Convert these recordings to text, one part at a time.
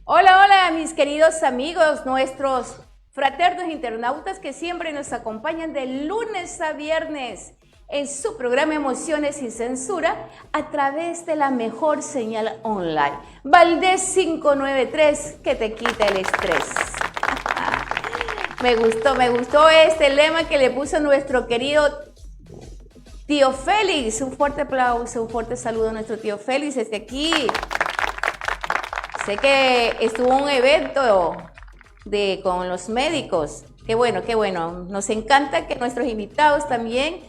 Hola, hola, mis queridos amigos, nuestros fraternos internautas que siempre nos acompañan de lunes a viernes en su programa Emociones sin Censura a través de la mejor señal online. Valdés 593, que te quita el estrés. Me gustó este lema que le puso nuestro querido tío Félix. Un fuerte aplauso, un fuerte saludo a nuestro tío Félix desde aquí. Sé que estuvo un evento con los médicos. Qué bueno, qué bueno. Nos encanta que nuestros invitados también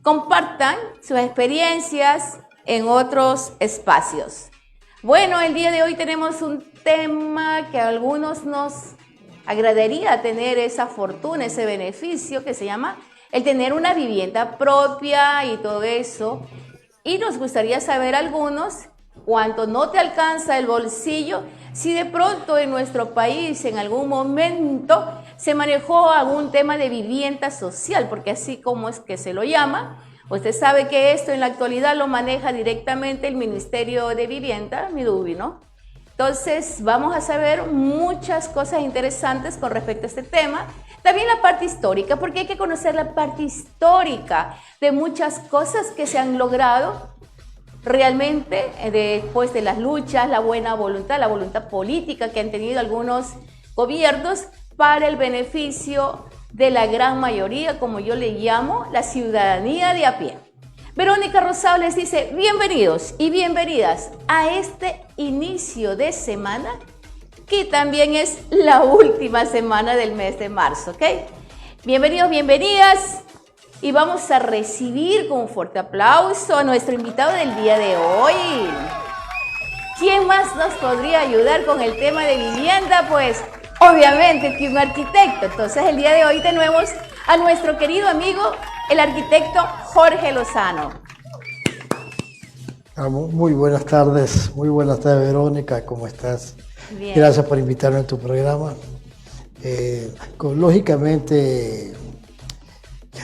compartan sus experiencias en otros espacios. Bueno, el día de hoy tenemos un tema que a algunos nos agradaría tener esa fortuna, ese beneficio que se llama el tener una vivienda propia y todo eso. Y nos gustaría saber algunos, cuando no te alcanza el bolsillo, si de pronto en nuestro país en algún momento se manejó algún tema de vivienda social, porque así como es que se lo llama, usted sabe que esto en la actualidad lo maneja directamente el Ministerio de Vivienda, Midubi, ¿no? Entonces vamos a saber muchas cosas interesantes con respecto a este tema. También la parte histórica, porque hay que conocer la parte histórica de muchas cosas que se han logrado realmente después de las luchas, la buena voluntad, la voluntad política que han tenido algunos gobiernos para el beneficio de la gran mayoría, como yo le llamo, la ciudadanía de a pie. Verónica Rosado les dice bienvenidos y bienvenidas a este inicio de semana, que también es la última semana del mes de marzo, ¿ok? Bienvenidos, bienvenidas. Y vamos a recibir con un fuerte aplauso a nuestro invitado del día de hoy. ¿Quién más nos podría ayudar con el tema de vivienda? Pues obviamente que un arquitecto. Entonces el día de hoy tenemos a nuestro querido amigo, el arquitecto Jorge Lozano. Muy buenas tardes Verónica, ¿cómo estás? Bien. Gracias por invitarme a tu programa. Lógicamente,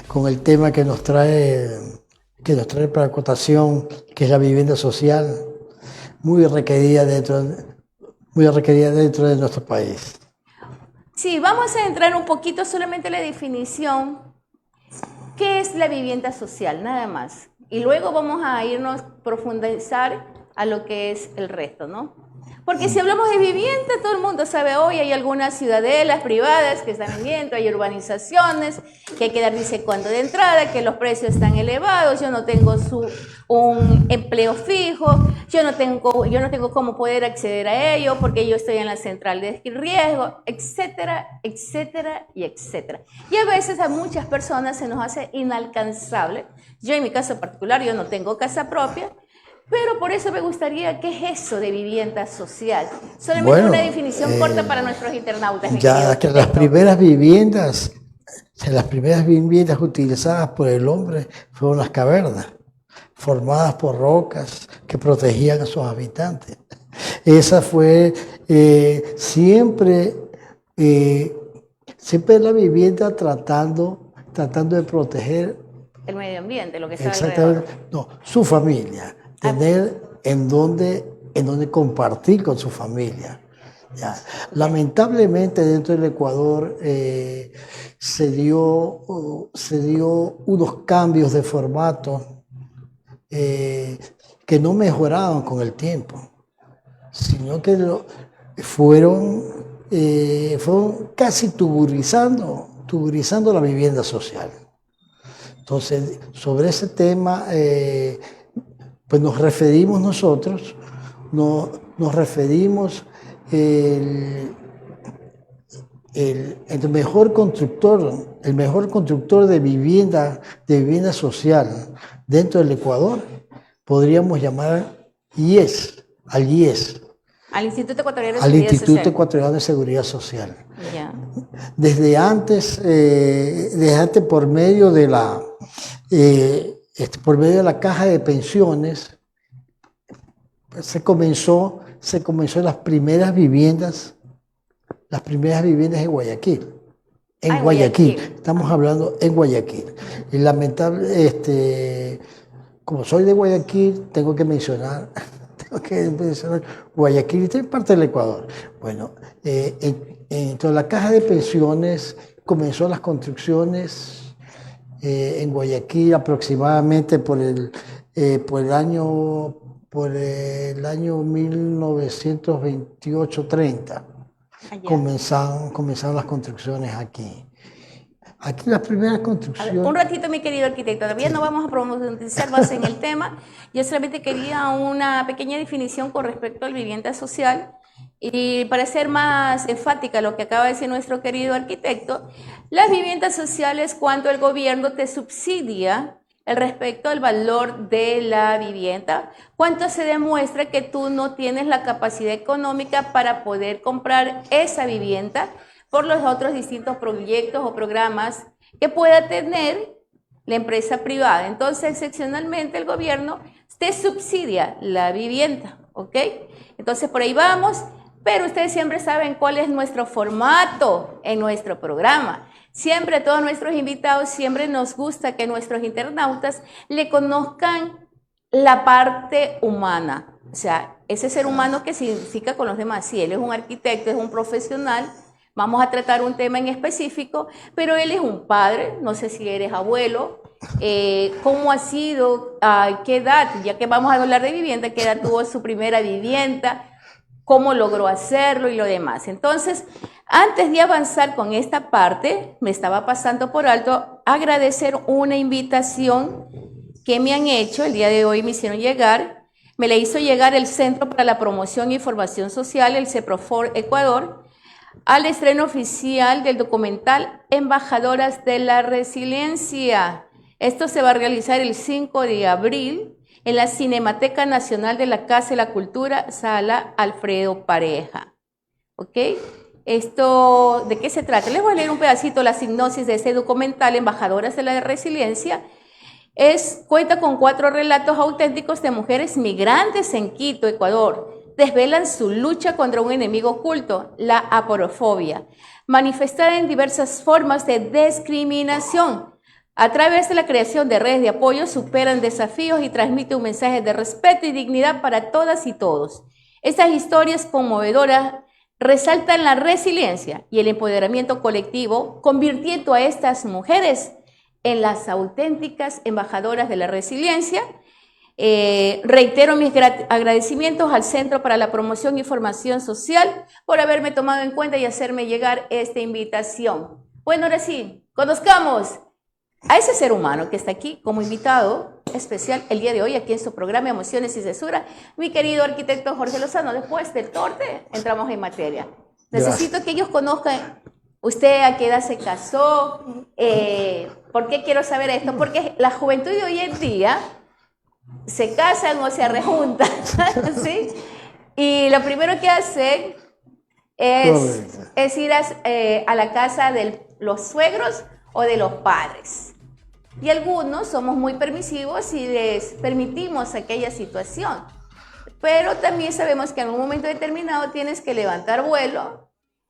con el tema que nos trae para acotación, que es la vivienda social, muy requerida dentro de nuestro país. Sí, vamos a entrar un poquito solamente en la definición. ¿Qué es la vivienda social? Nada más. Y luego vamos a irnos a profundizar a lo que es el resto, ¿no? Porque si hablamos de vivienda, todo el mundo sabe hoy, hay algunas ciudadelas privadas que están vendiendo, hay urbanizaciones, que hay que dar dice cuánto de entrada, que los precios están elevados, yo no tengo un empleo fijo, yo no tengo cómo poder acceder a ello porque yo estoy en la central de riesgo, etcétera, etcétera y etcétera. Y a veces a muchas personas se nos hace inalcanzable. Yo en mi caso particular, yo no tengo casa propia, pero por eso me gustaría, ¿qué es eso de vivienda social? Solamente una definición corta para nuestros internautas. Ya que las primeras viviendas utilizadas por el hombre fueron las cavernas, formadas por rocas que protegían a sus habitantes. Esa fue siempre la vivienda tratando de proteger el medio ambiente, lo que está exactamente, no, su familia. Tener en dónde compartir con su familia. Ya. Lamentablemente dentro del Ecuador se dio unos cambios de formato que no mejoraron con el tiempo, sino que fueron casi tuburizando la vivienda social. Entonces, sobre ese tema pues nos referimos nosotros, nos referimos el mejor constructor de vivienda social dentro del Ecuador, podríamos llamar al IES. Al Instituto Ecuatoriano de al Seguridad Instituto Social. Ecuatoriano de Seguridad Social. Ya. Desde antes por medio de por medio de la caja de pensiones, se comenzó las primeras viviendas en Guayaquil. En Guayaquil, estamos hablando en Guayaquil. Y lamentable, como soy de Guayaquil, tengo que mencionar Guayaquil es parte del Ecuador. Bueno, entonces la caja de pensiones comenzó las construcciones en Guayaquil aproximadamente por el año 1928-30. Comenzaron las construcciones aquí. Aquí las primeras construcciones... Un ratito, mi querido arquitecto, todavía no vamos a profundizar más en el tema. Yo solamente quería una pequeña definición con respecto a la vivienda social. Y para ser más enfática lo que acaba de decir nuestro querido arquitecto, las viviendas sociales cuando el gobierno te subsidia el respecto al valor de la vivienda, cuánto se demuestra que tú no tienes la capacidad económica para poder comprar esa vivienda por los otros distintos proyectos o programas que pueda tener la empresa privada. Entonces, excepcionalmente el gobierno te subsidia la vivienda, ¿ok? Entonces, por ahí vamos, pero ustedes siempre saben cuál es nuestro formato en nuestro programa. Siempre a todos nuestros invitados, siempre nos gusta que nuestros internautas le conozcan la parte humana. O sea, ese ser humano que se identifica con los demás. Sí, él es un arquitecto, es un profesional. Vamos a tratar un tema en específico, pero él es un padre, no sé si eres abuelo, cómo ha sido, qué edad, ya que vamos a hablar de vivienda, qué edad tuvo su primera vivienda, cómo logró hacerlo y lo demás. Entonces, antes de avanzar con esta parte, me estaba pasando por alto agradecer una invitación que me han hecho, el día de hoy me hicieron llegar, me la hizo llegar el Centro para la Promoción y Formación Social, el CEPROFOR Ecuador, al estreno oficial del documental Embajadoras de la Resiliencia. Esto se va a realizar el 5 de abril en la Cinemateca Nacional de la Casa de la Cultura, Sala Alfredo Pareja. ¿Ok? Esto, ¿de qué se trata? Les voy a leer un pedacito la sinopsis de este documental, Embajadoras de la Resiliencia. Cuenta con 4 relatos auténticos de mujeres migrantes en Quito, Ecuador. Desvelan su lucha contra un enemigo oculto, la aporofobia, manifestada en diversas formas de discriminación. A través de la creación de redes de apoyo superan desafíos y transmiten un mensaje de respeto y dignidad para todas y todos. Estas historias conmovedoras resaltan la resiliencia y el empoderamiento colectivo, convirtiendo a estas mujeres en las auténticas embajadoras de la resiliencia. Reitero mis agradecimientos al Centro para la Promoción y Formación Social por haberme tomado en cuenta y hacerme llegar esta invitación. Bueno, ahora sí, conozcamos a ese ser humano que está aquí como invitado especial el día de hoy aquí en su programa Emociones y Cesura, mi querido arquitecto Jorge Lozano. Después del corte entramos en materia. Necesito que ellos conozcan usted a qué edad se casó, ¿por qué quiero saber esto? Porque la juventud de hoy en día se casan o se rejuntan, ¿sí? Y lo primero que hacen es ir a la casa de los suegros o de los padres. Y algunos somos muy permisivos y les permitimos aquella situación. Pero también sabemos que en un momento determinado tienes que levantar vuelo.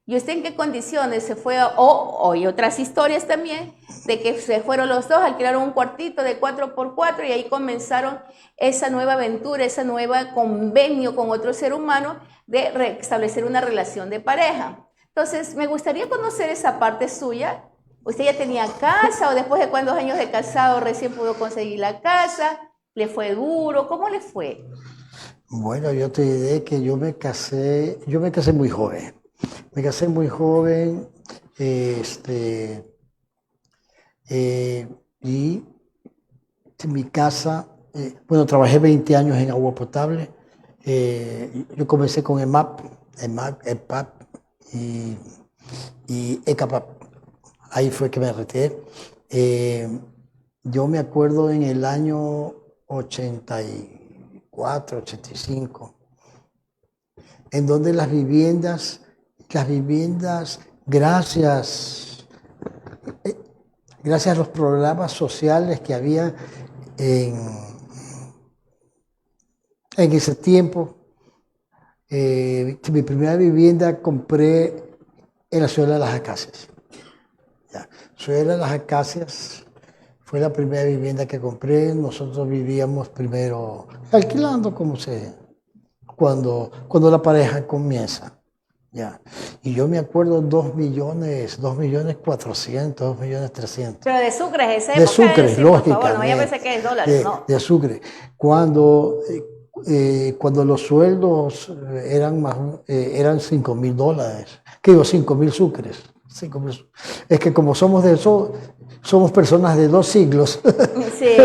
¿Y usted en qué condiciones se fue? Hay otras historias también de que se fueron los dos, alquilaron un cuartito de 4x4 y ahí comenzaron esa nueva aventura, ese nuevo convenio con otro ser humano de establecer una relación de pareja. Entonces, me gustaría conocer esa parte suya. ¿Usted ya tenía casa o después de cuántos años de casado recién pudo conseguir la casa? ¿Le fue duro? ¿Cómo le fue? Bueno, yo te diré que yo me casé muy joven. Me casé muy joven y en mi casa, trabajé 20 años en agua potable. Yo comencé con EMAP, EPAP y ECAPAP. Ahí fue que me retiré. Yo me acuerdo en el año 84, 85. en donde las viviendas, gracias a los programas sociales que había en ese tiempo, mi primera vivienda compré en la Ciudad de las Acacias. Ya. Ciudad de las Acacias fue la primera vivienda que compré. Nosotros vivíamos primero alquilando cuando la pareja comienza. Ya. Y yo me acuerdo 2.400.000, 2.300.000. Pero de Sucre, esa época. De Sucre, lógicamente. Por favor, no, ya pensé que es dólares, no. De Sucre. Cuando los sueldos eran $5.000, que digo, 5.000 sucres. 5.000. Es que como somos somos personas de 2 siglos, sí,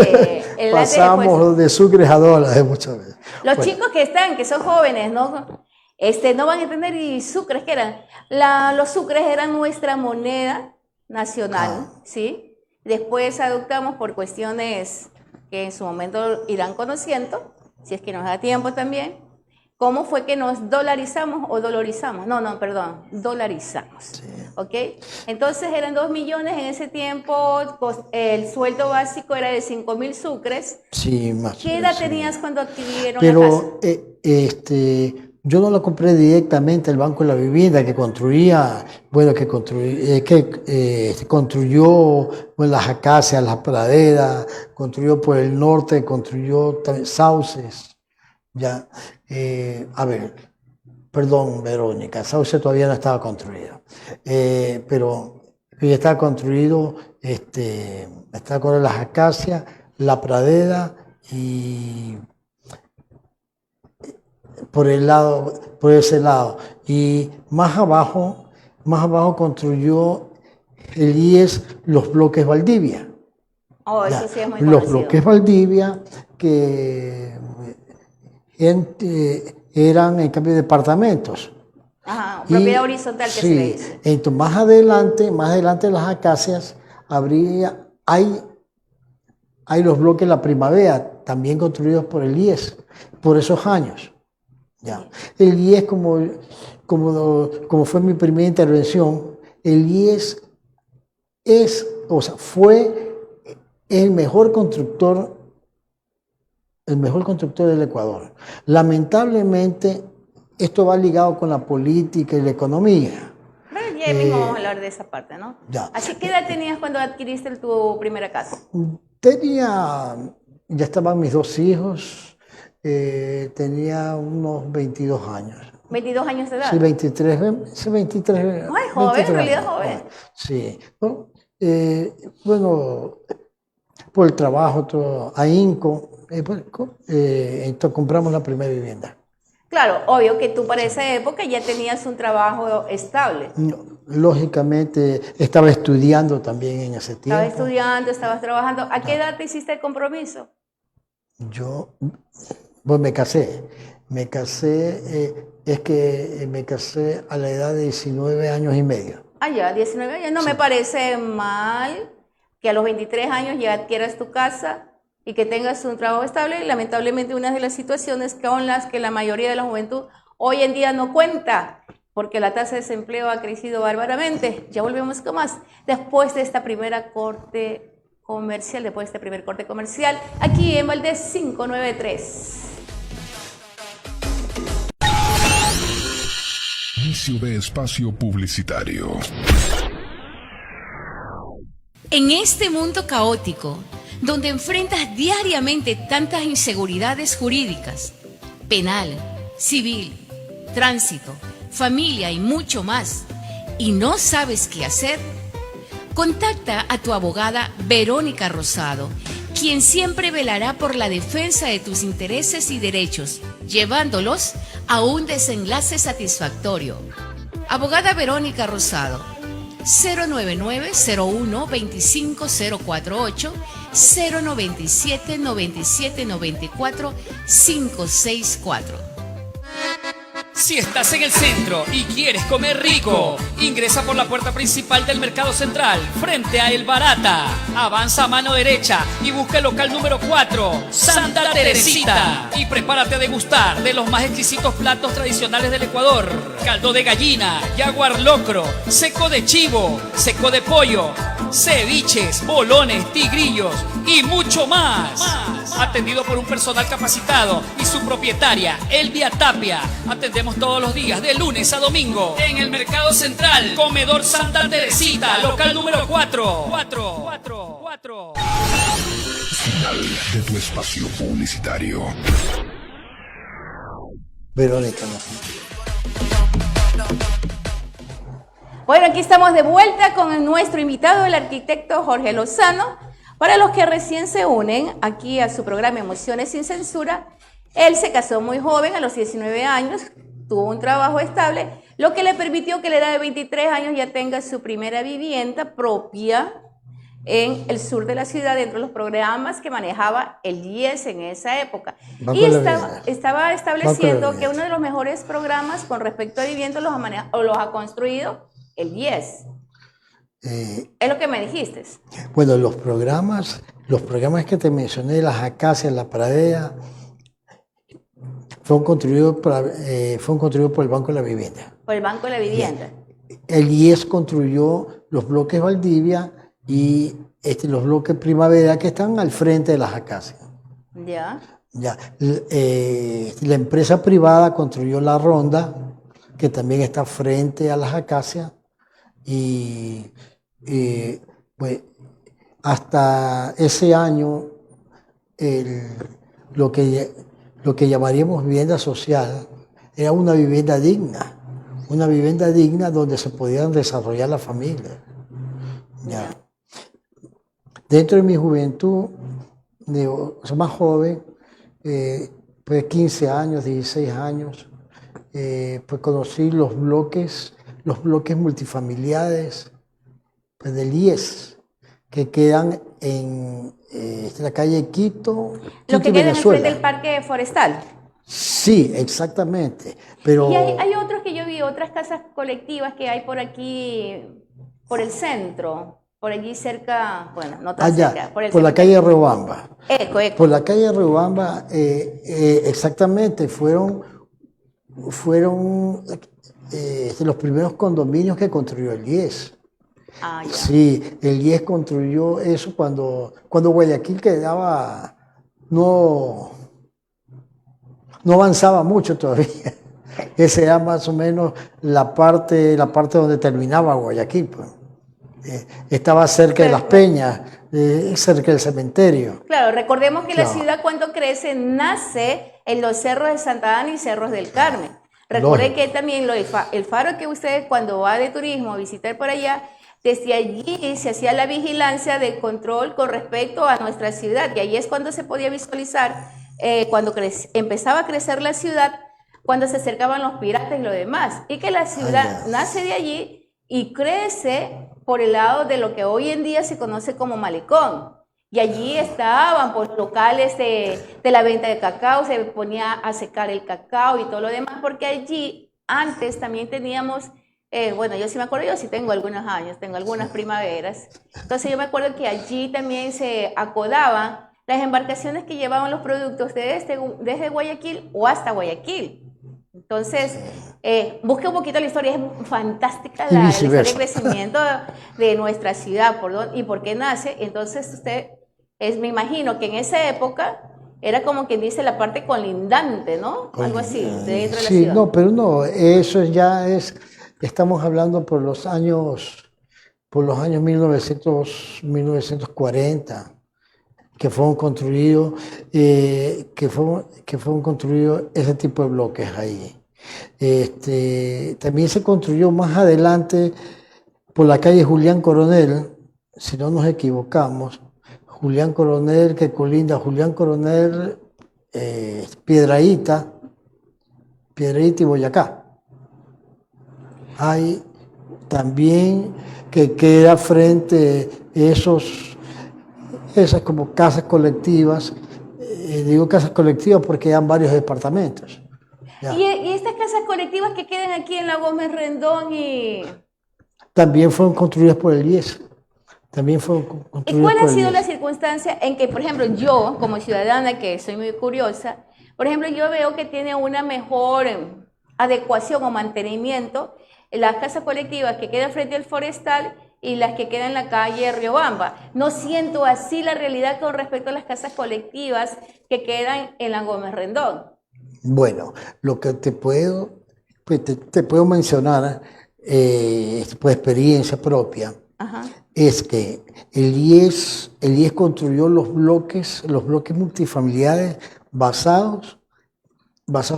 pasamos de sucres a dólares muchas veces. Los chicos que son jóvenes, no van a entender, y sucres, ¿qué eran? Los sucres eran nuestra moneda nacional, ¿sí? Después adoptamos por cuestiones que en su momento irán conociendo, si es que nos da tiempo también, cómo fue que nos dolarizamos o dolarizamos. Dolarizamos. Sí. ¿Ok? Entonces eran 2 millones en ese tiempo, el sueldo básico era de 5.000 sucres. Sí, más. ¿Qué edad tenías cuando adquirieron la casa? Yo no la compré directamente al Banco de la Vivienda, que construyó las Acacias, las praderas, construyó por el norte, construyó también Sauces. Ya, perdón, Verónica, Sauce todavía no estaba construido, pero ya estaba construido, está con las Acacias, la pradera y por ese lado. Y más abajo construyó el IES los bloques Valdivia. Oh, eso sí es muy Los conocido. bloques Valdivia que eran en cambio departamentos. Ajá, propiedad horizontal que se le dice. Entonces, más adelante de las Acacias hay los bloques La Primavera, también construidos por el IES, por esos años. Ya. El IES, como fue mi primera intervención, el IES fue el mejor constructor del Ecuador. Lamentablemente, esto va ligado con la política y la economía. Bueno, ya mismo vamos a hablar de esa parte, ¿no? Ya. Así, ¿qué edad tenías cuando adquiriste tu primera casa? Ya estaban mis 2 hijos, tenía unos 22 años. ¿22 años de edad? Sí, 23. Ay, joven, en realidad joven. Sí. Bueno, por el trabajo, ahínco, entonces compramos la primera vivienda. Claro, obvio que tú para esa época ya tenías un trabajo estable. Lógicamente, estaba estudiando también en ese tiempo. Estabas estudiando, estabas trabajando. ¿A qué edad te hiciste el compromiso? Yo, me casé. Me casé a la edad de 19 años y medio. Ah, ya, 19 años. No me parece mal que a los 23 años ya adquieras tu casa y que tengas un trabajo estable. Lamentablemente, una de las situaciones con las que la mayoría de la juventud hoy en día no cuenta, porque la tasa de desempleo ha crecido bárbaramente. Ya volvemos con más después de esta primera corte comercial, aquí en Valdés 593. Inicio de espacio publicitario. En este mundo caótico, donde enfrentas diariamente tantas inseguridades jurídicas, penal, civil, tránsito, familia y mucho más, y no sabes qué hacer, contacta a tu abogada Verónica Rosado, quien siempre velará por la defensa de tus intereses y derechos, llevándolos a un desenlace satisfactorio. Abogada Verónica Rosado, 099-01-25048, 097-9794-564. Si estás en el centro y quieres comer rico, ingresa por la puerta principal del Mercado Central, frente a El Barata. Avanza a mano derecha y busca el local número 4, Santa Teresita. Y prepárate a degustar de los más exquisitos platos tradicionales del Ecuador. Caldo de gallina, jaguar locro, seco de chivo, seco de pollo, ceviches, bolones, tigrillos y mucho más. Atendido por un personal capacitado y su propietaria, Elvia Tapia. Atendemos todos los días, de lunes a domingo. En el Mercado Central, Comedor Santa Teresita, local número 4. Final de tu espacio publicitario. Verónica. Bueno, aquí estamos de vuelta con nuestro invitado, el arquitecto Jorge Lozano. Para los que recién se unen aquí a su programa Emociones sin Censura, él se casó muy joven, a los 19 años, tuvo un trabajo estable, lo que le permitió que a la edad de 23 años ya tenga su primera vivienda propia en el sur de la ciudad, dentro de los programas que manejaba el IES en esa época. Y estaba estableciendo que uno de los mejores programas con respecto a vivienda los ha construido el IES. Es lo que me dijiste. Bueno, los programas que te mencioné, las acacias, la pradera, fueron construidos por el Banco de la Vivienda. Por el Banco de la Vivienda. El IES construyó los bloques Valdivia y los bloques Primavera que están al frente de las acacias. Ya. La empresa privada construyó la Ronda, que también está frente a las acacias, y pues, hasta ese año lo que llamaríamos vivienda social era una vivienda digna donde se podían desarrollar la familia. Ya. Dentro de mi juventud, más joven, pues 15 años, 16 años, pues conocí los bloques multifamiliares pues, del IES, que quedan en la calle Quito. Lo que queda en el frente del Parque Forestal. Sí, exactamente. Pero y hay otros que yo vi, otras casas colectivas que hay por aquí, por el centro, por allí cerca, bueno, no tan cerca. Por la calle Riobamba. Eco. Por la calle Riobamba, exactamente, fueron los primeros condominios que construyó el IES. Ah, ya. Sí, el IES construyó eso cuando Guayaquil no avanzaba mucho todavía. Esa era más o menos la parte donde terminaba Guayaquil. Pues. Estaba cerca de Las Peñas, cerca del cementerio. Claro, recordemos que la ciudad cuando crece nace en los cerros de Santa Ana y cerros del Carmen. Recuerden que también el faro que ustedes cuando va de turismo a visitar por allá, desde allí se hacía la vigilancia de control con respecto a nuestra ciudad, y ahí es cuando se podía visualizar, cuando empezaba a crecer la ciudad, cuando se acercaban los piratas y lo demás, y que la ciudad nace de allí y crece por el lado de lo que hoy en día se conoce como Malecón. Y allí estaban pues, locales de la venta de cacao, se ponía a secar el cacao y todo lo demás, porque allí antes también teníamos, bueno, yo sí me acuerdo, yo sí tengo algunos años, tengo algunas primaveras, entonces yo me acuerdo que allí también se acodaban las embarcaciones que llevaban los productos desde Guayaquil o hasta Guayaquil. Entonces, busque un poquito la historia, es fantástica la historia de crecimiento de nuestra ciudad y por qué nace. Entonces, me imagino que en esa época era como quien dice la parte colindante, ¿no? Algo así, dentro de la ciudad. No, pero no, eso ya estamos hablando por los años 1940, que fueron construidos ese tipo de bloques ahí. También se construyó más adelante por la calle Julián Coronel, si no nos equivocamos, Julián Coronel, que colinda Julián Coronel, Piedrahíta y Boyacá. Hay también que queda frente esas como casas colectivas, digo casas colectivas porque eran varios departamentos. Ya. Y estas casas colectivas que quedan aquí en la Gómez Rendón y... También fueron construidas por el IES. También fueron ¿Y construidas cuál ha por el sido la IES. circunstancia en que, por ejemplo, yo, como ciudadana, que soy muy curiosa, por ejemplo, yo veo que tiene una mejor adecuación o mantenimiento las casas colectivas que quedan frente al Forestal y las que quedan en la calle Riobamba? No siento así la realidad con respecto a las casas colectivas que quedan en la Gómez Rendón. Bueno, lo que te puedo mencionar por experiencia propia, Ajá. es que el IES construyó los bloques multifamiliares basados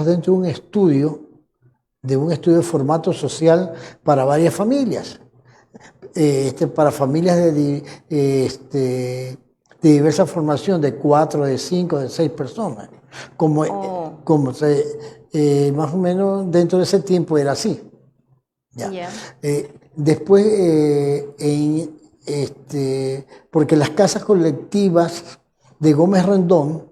dentro de un estudio de formato social para varias familias, para familias de diversa formación, de 4, de 5, de 6 personas. Más o menos dentro de ese tiempo era así. Ya. Ya. Después, porque las casas colectivas de Gómez Rendón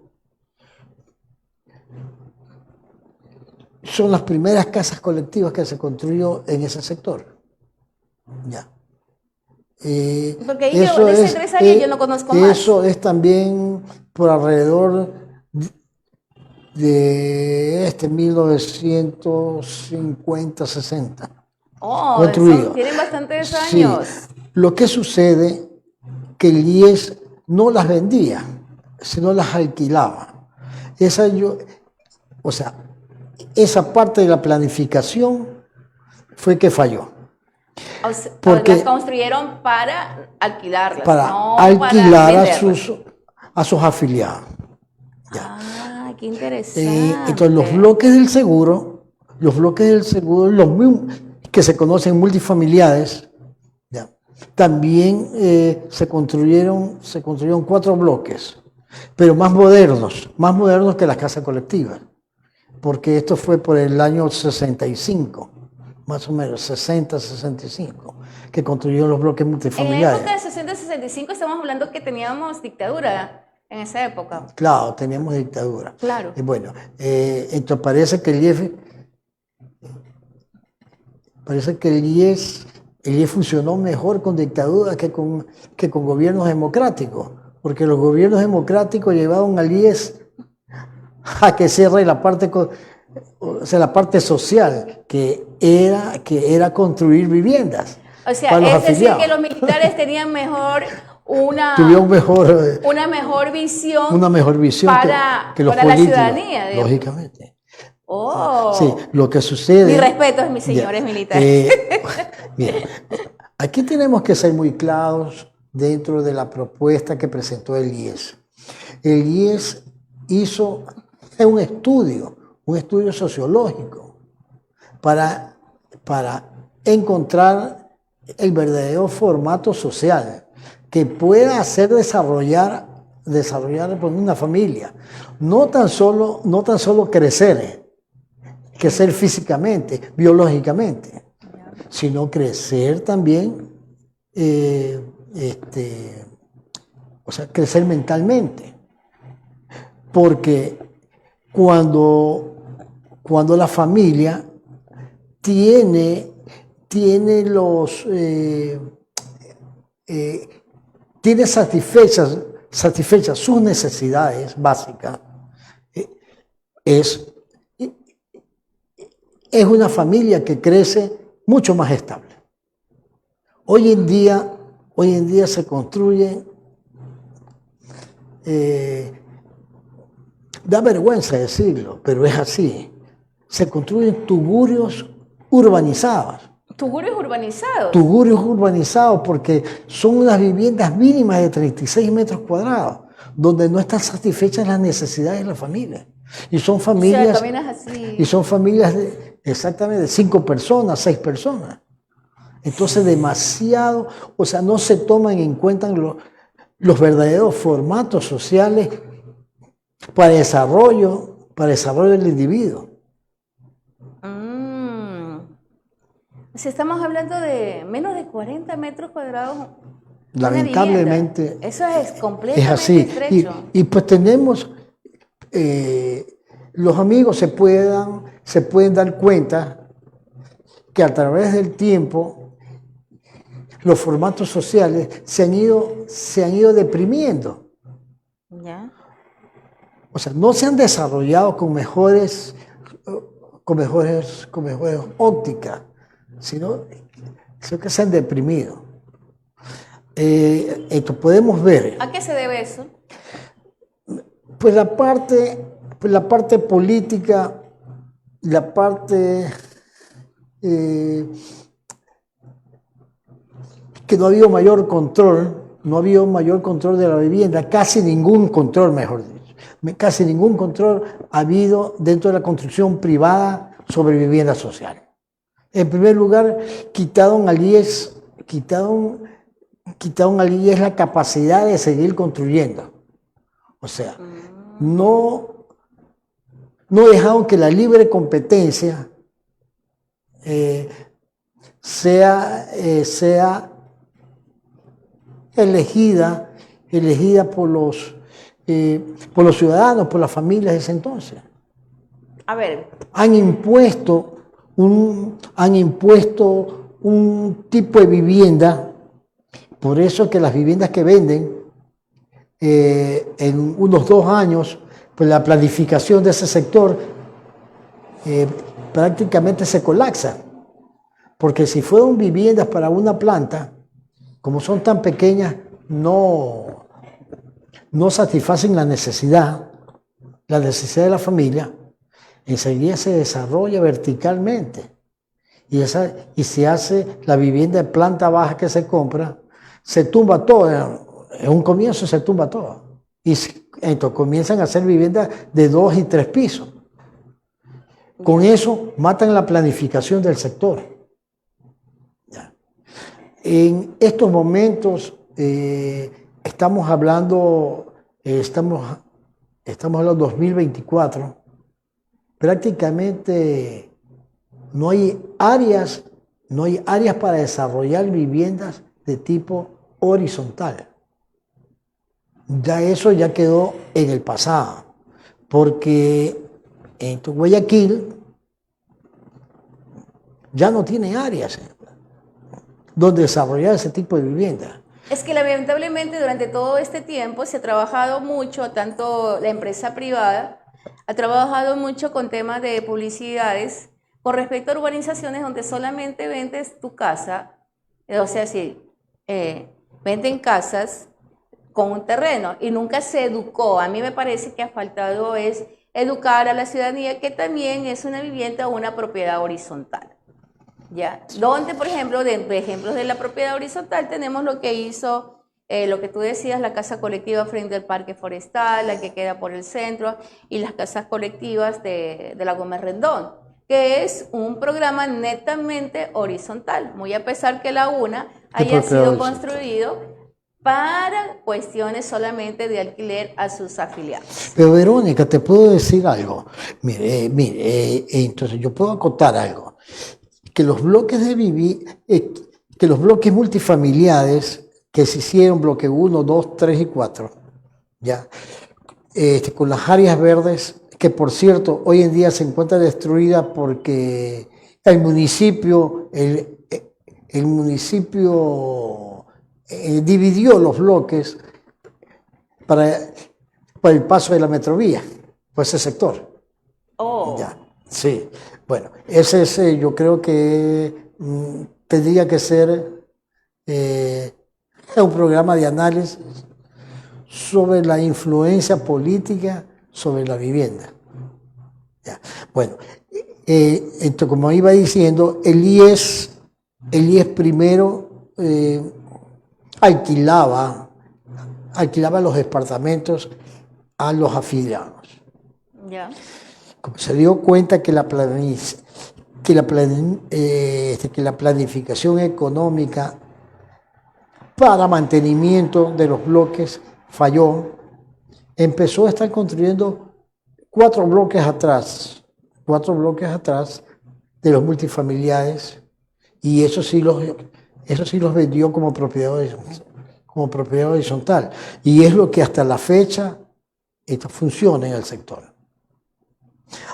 son las primeras casas colectivas que se construyó en ese sector. Ya. Porque ahí yo, de hace 3 años yo no conozco más. Eso es también por alrededor de 1950, 60. Oh, construido. tienen bastantes Sí. años. Lo que sucede que el IES no las vendía, sino las alquilaba. Esa parte de la planificación fue que falló. O sea, Porque- las construyeron para alquilarlas, Para no alquilar para a venderlas. sus afiliados. Ah, qué interesante. Entonces los bloques del seguro, los mismos que se conocen multifamiliares, ya, también se construyeron 4 bloques, pero más modernos que las casas colectivas, porque esto fue por el año 65, más o menos, 60, 65, que construyeron los bloques En la multifamiliares. época de 60-65 estamos hablando que teníamos dictadura en esa época. Claro, teníamos dictadura. Claro. Y bueno, entonces parece que el IES funcionó mejor con dictadura que con gobiernos democráticos, porque los gobiernos democráticos llevaron al IES a que cierre la parte social, que era construir viviendas. O sea, para los es decir afiliados. que los militares tenían Tuvieron mejor, una mejor visión una mejor visión que los para la políticos, ciudadanía, digamos. lógicamente. Oh. Sí, lo que sucede... Mi respeto, mis señores militares. Mira, aquí tenemos que ser muy claros dentro de la propuesta que presentó el IES. El IES hizo un estudio sociológico para encontrar el verdadero formato social que pueda hacer desarrollar por una familia. No tan solo crecer físicamente, biológicamente, sino crecer también, crecer mentalmente. Porque cuando la familia tiene satisfechas sus necesidades básicas, es una familia que crece mucho más estable. Hoy en día se construye, da vergüenza decirlo, pero es así, se construyen tugurios urbanizados. Tugurios urbanizados porque son unas viviendas mínimas de 36 metros cuadrados, donde no están satisfechas las necesidades de la familia. Y son familias, así. y son familias de 5 personas, 6 personas. Entonces demasiado, no se toman en cuenta los verdaderos formatos sociales para desarrollo del individuo. Si estamos hablando de menos de 40 metros cuadrados. Lamentablemente. Eso es completamente Es así. estrecho. Y pues tenemos los amigos se pueden dar cuenta que a través del tiempo los formatos sociales se han ido deprimiendo. ¿Ya? O sea, no se han desarrollado con mejores ópticas, sino que se han deprimido. Esto podemos ver. ¿A qué se debe eso? Pues la parte política, la parte que no ha habido mayor control de la vivienda, casi ningún control, mejor dicho. Casi ningún control ha habido dentro de la construcción privada sobre vivienda social. En primer lugar, quitaron al IES la capacidad de seguir construyendo. O sea, no dejaron que la libre competencia sea elegida por los ciudadanos, por las familias de ese entonces. A ver. Han impuesto un tipo de vivienda, por eso que las viviendas que venden en unos 2 años, pues la planificación de ese sector prácticamente se colapsa, porque si fueron viviendas para una planta, como son tan pequeñas, no satisfacen la necesidad de la familia, enseguida se desarrolla verticalmente y se hace la vivienda de planta baja que se compra, se tumba todo, en un comienzo se tumba todo y entonces comienzan a hacer viviendas de 2 y 3 pisos. Con eso matan la planificación del sector. Ya. En estos momentos estamos hablando 2024, prácticamente no hay áreas para desarrollar viviendas de tipo horizontal. Ya eso ya quedó en el pasado, porque en Guayaquil ya no tiene áreas donde desarrollar ese tipo de vivienda. Es que lamentablemente durante todo este tiempo se ha trabajado mucho, tanto la empresa privada ha trabajado mucho con temas de publicidades con respecto a urbanizaciones donde solamente vendes tu casa, o sea, si venden casas con un terreno y nunca se educó. A mí me parece que ha faltado es educar a la ciudadanía que también es una vivienda o una propiedad horizontal. ¿Ya? Donde, por ejemplo, de ejemplos de la propiedad horizontal tenemos lo que hizo, lo que tú decías, la casa colectiva frente al parque forestal, la que queda por el centro, y las casas colectivas de la Gómez Rendón, que es un programa netamente horizontal, muy a pesar que la UNA haya sido construido para cuestiones solamente de alquiler a sus afiliados. Pero Verónica, te puedo decir algo. Mire, entonces yo puedo acotar algo. Que los bloques que los bloques multifamiliares que se hicieron, bloque 1, 2, 3 y 4, ya, con las áreas verdes, que por cierto hoy en día se encuentra destruida porque el municipio dividió los bloques para el paso de la metrovía, por ese sector. Oh. Ya, sí. Bueno, yo creo que tendría que ser un programa de análisis sobre la influencia política sobre la vivienda. Ya. Bueno, esto, como iba diciendo, el IES primero alquilaba los departamentos a los afiliados. Ya. Como se dio cuenta que la planificación económica para mantenimiento de los bloques falló, empezó a estar construyendo 4 bloques atrás de los multifamiliares, y eso sí los vendió como propiedad horizontal, y es lo que hasta la fecha esto funciona en el sector.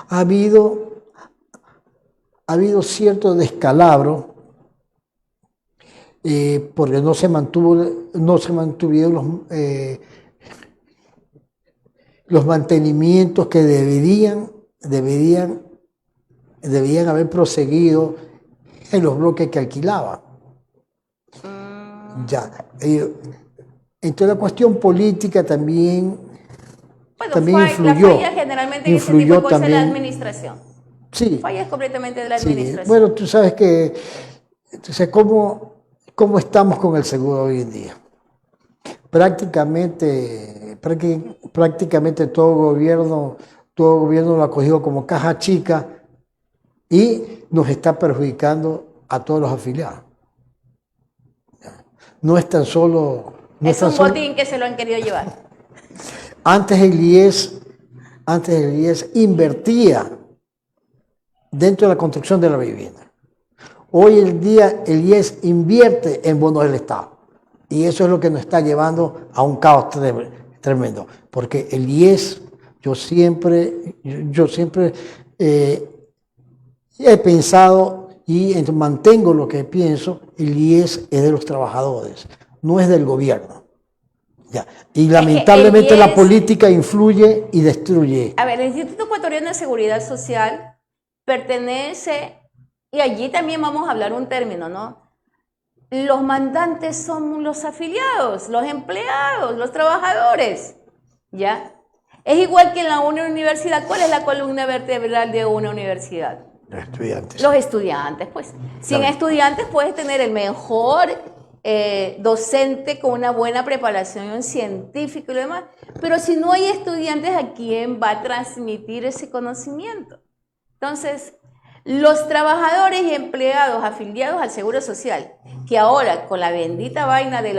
Ha habido cierto descalabro porque no se mantuvieron los mantenimientos que deberían haber proseguido en los bloques que alquilaban. Ya. Entonces la cuestión política también, Bueno, también la influyó. falla generalmente en ese tipo Influyó de cosas es la también. administración. Sí, Falla es completamente de la sí. administración. Bueno, tú sabes que, entonces, ¿cómo estamos con el seguro hoy en día? Prácticamente todo gobierno lo ha cogido como caja chica y nos está perjudicando a todos los afiliados. No es tan solo... No Es tan un solo- botín que se lo han querido llevar. Antes el IES invertía dentro de la construcción de la vivienda. Hoy en día el IES invierte en bonos del Estado. Y eso es lo que nos está llevando a un caos tremendo. Porque el IES, yo siempre he pensado y mantengo lo que pienso, el IES es de los trabajadores, no es del gobierno. Ya. Y lamentablemente el la IES política influye y destruye. A ver, el Instituto Ecuatoriano de Seguridad Social pertenece, y allí también vamos a hablar un término, ¿no? Los mandantes son los afiliados, los empleados, los trabajadores, ¿ya? Es igual que en una universidad. ¿Cuál es la columna vertebral de una universidad? Los estudiantes. Los estudiantes, pues. Sin Claro. estudiantes puedes tener el mejor docente con una buena preparación científica y lo demás, pero si no hay estudiantes, ¿a quién va a transmitir ese conocimiento? Entonces, los trabajadores y empleados afiliados al Seguro Social, que ahora con la bendita vaina de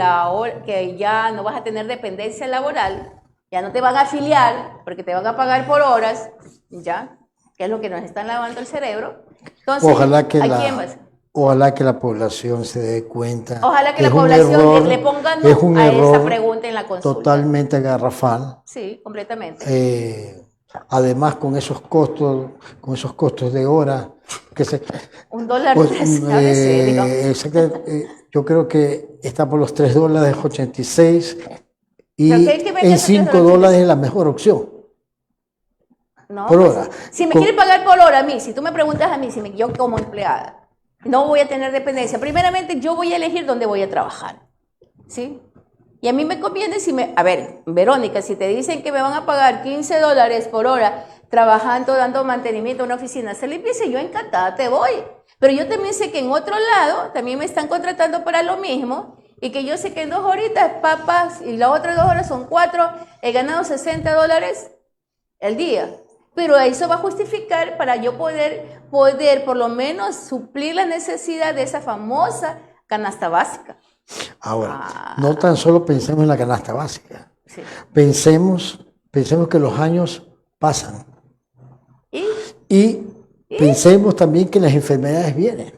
que ya no vas a tener dependencia laboral, ya no te van a afiliar porque te van a pagar por horas, ¿ya? Que es lo que nos están lavando el cerebro. Entonces, Ojalá que ¿a quién vas? Ojalá que la población se dé cuenta. Ojalá que la es un población error- le ponga es un no a esa error pregunta en la consulta. totalmente garrafal. Sí, completamente. Además, con esos costos de hora, que se, $1 pues, háblese, serio. yo creo que está por los $3.86 y Pero ¿qué me en cuesta $5 es la mejor opción. No, por pues, hora. si me Con- quieren pagar por hora a mí, si tú me preguntas a mí, yo como empleada, no voy a tener dependencia. Primeramente, yo voy a elegir dónde voy a trabajar, ¿sí? Y a mí me conviene a ver, Verónica, si te dicen que me van a pagar $15 por hora trabajando, dando mantenimiento a una oficina, se limpieza, yo encantada te voy. Pero yo también sé que en otro lado también me están contratando para lo mismo y que yo sé que en 2 horitas papas y las otras 2 horas son 4, he ganado $60 el día. Pero eso va a justificar para yo poder por lo menos suplir la necesidad de esa famosa canasta básica. Ahora, no tan solo pensemos en la canasta básica, Sí. pensemos que los años pasan Y, y pensemos también que las enfermedades vienen.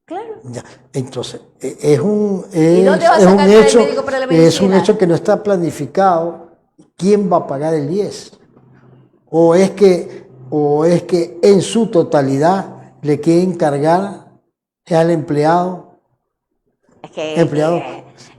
claro, Ya. Entonces, es un dónde va a sacar el médico para la es un medicina? hecho que no está planificado. ¿Quién va a pagar el IES? ¿O es que en su totalidad le quieren cargar al empleado? es que... Empleado.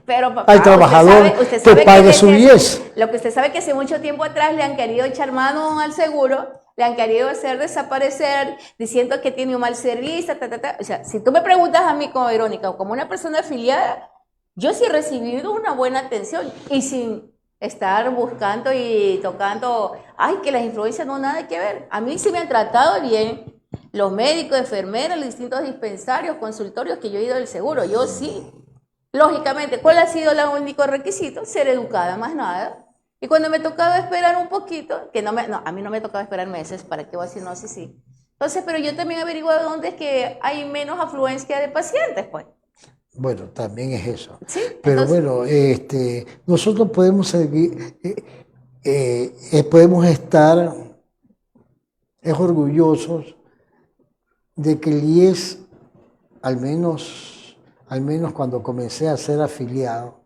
Pero papá, Al trabajador usted que sabe pague su IES. Lo que usted sabe que hace mucho tiempo atrás le han querido echar mano al seguro, le han querido hacer desaparecer, diciendo que tiene un mal servicio, O sea, si tú me preguntas a mí como Verónica o como una persona afiliada, yo sí he recibido una buena atención y sin estar buscando y tocando, ay, que las influencias no nada que ver. A mí sí me han tratado bien los médicos, enfermeras, los distintos dispensarios, consultorios que yo he ido del seguro, yo sí. Lógicamente, ¿cuál ha sido el único requisito? Ser educada, más nada. Y cuando me tocaba esperar un poquito, que a mí no me tocaba esperar meses, ¿para qué voy a decir no? Sí. Entonces, pero yo también he averiguado dónde es que hay menos afluencia de pacientes, pues. Bueno, también es eso. Sí, Pero entonces, bueno, nosotros podemos seguir, podemos estar orgullosos de que el IES, al menos cuando comencé a ser afiliado,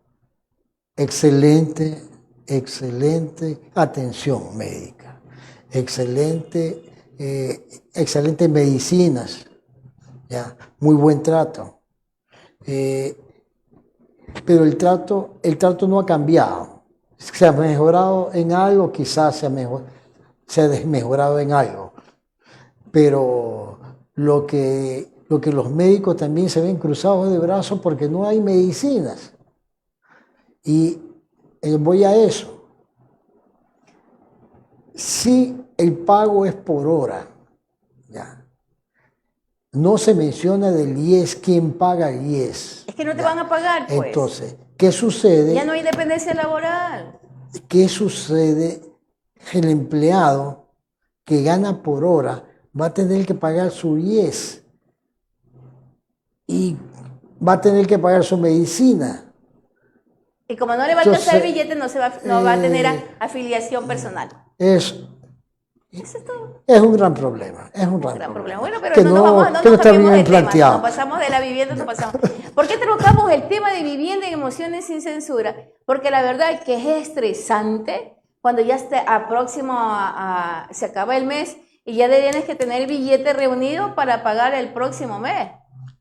excelente atención médica, excelente excelentes medicinas, ¿ya? Muy buen trato. Pero el trato no ha cambiado. Se ha mejorado en algo, quizás se ha desmejorado en algo. Pero lo que los médicos también se ven cruzados de brazos porque no hay medicinas. Y voy a eso. Si el pago es por hora, ¿ya? No se menciona del IES, quién paga el IES. Es que no te van a pagar, pues. Entonces, ¿qué sucede? Ya no hay dependencia laboral. ¿Qué sucede? El empleado que gana por hora va a tener que pagar su IES y va a tener que pagar su medicina. Y como no le va a alcanzar el billete, no va a tener afiliación personal. Eso es todo. Es un gran problema. Es un gran problema. Bueno, pero que no está bien planteado. Nos pasamos de la vivienda, ¿Por qué tocamos el tema de vivienda en Emociones sin Censura? Porque la verdad es que es estresante cuando ya se acaba el mes y ya tienes que tener el billete reunido para pagar el próximo mes.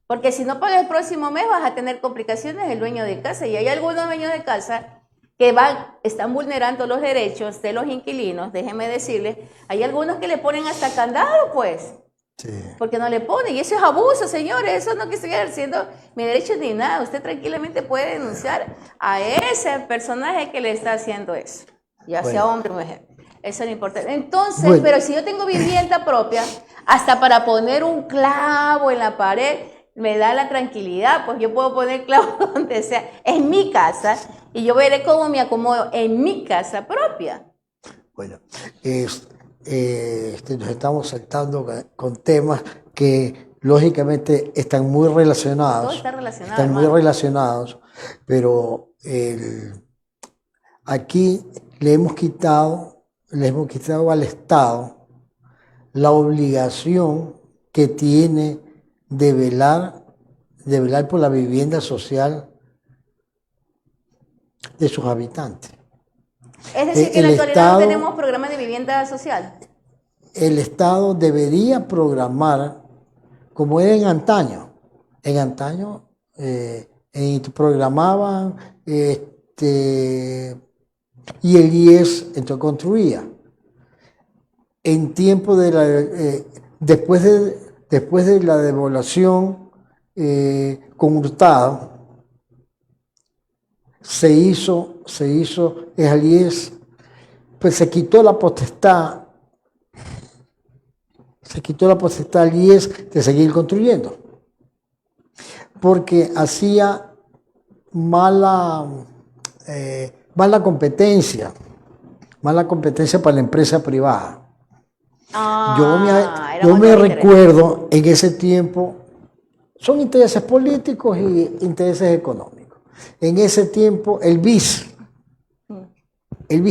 Porque si no pagas el próximo mes vas a tener complicaciones el dueño de casa. Y hay algunos dueños de casa que están vulnerando los derechos de los inquilinos, déjenme decirles. Hay algunos que le ponen hasta candado, pues. Sí. Porque no le ponen. Y eso es abuso, señores. Eso no que estoy ejerciendo mi derecho ni nada. Usted tranquilamente puede denunciar a ese personaje que le está haciendo eso. Ya sea hombre o mujer. Eso no importa. Entonces, pero si yo tengo vivienda propia, hasta para poner un clavo en la pared, me da la tranquilidad, pues yo puedo poner clavos donde sea, en mi casa, y yo veré cómo me acomodo en mi casa propia. Bueno, nos estamos saltando con temas que lógicamente están muy relacionados. Todo está relacionado. Están muy relacionados, pero aquí le hemos quitado al Estado la obligación que tiene de velar por la vivienda social de sus habitantes. Es decir, que en la actualidad no tenemos programa de vivienda social. El Estado debería programar, como era en antaño. En antaño programaban y el IES entonces construía. En tiempo de la después de la devaluación con Hurtado, se hizo el IES, pues se quitó la potestad al IES de seguir construyendo, porque hacía mala competencia para la empresa privada. Yo me recuerdo en ese tiempo, son intereses políticos y intereses económicos. En ese tiempo el BIS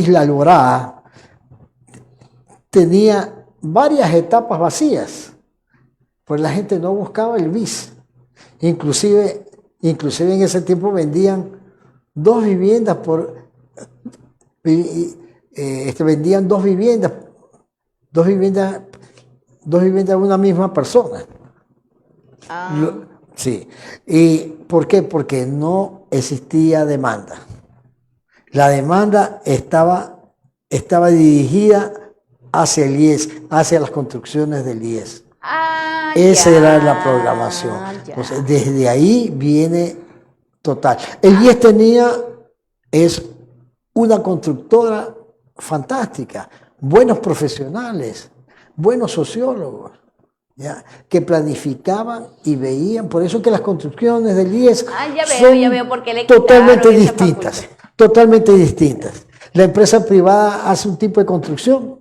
La Alborada, tenía varias etapas vacías, pues la gente no buscaba el BIS. Inclusive en ese tiempo vendían dos viviendas vendían dos viviendas de una misma persona. Sí. ¿Y por qué? Porque no existía demanda. La demanda estaba dirigida hacia el IES, hacia las construcciones del IES. Esa era la programación. Entonces, desde ahí viene total. El IES es una constructora fantástica, buenos profesionales, buenos sociólogos, ¿ya? Que planificaban y veían. Por eso que las construcciones del IES son porque le totalmente distintas. La empresa privada hace un tipo de construcción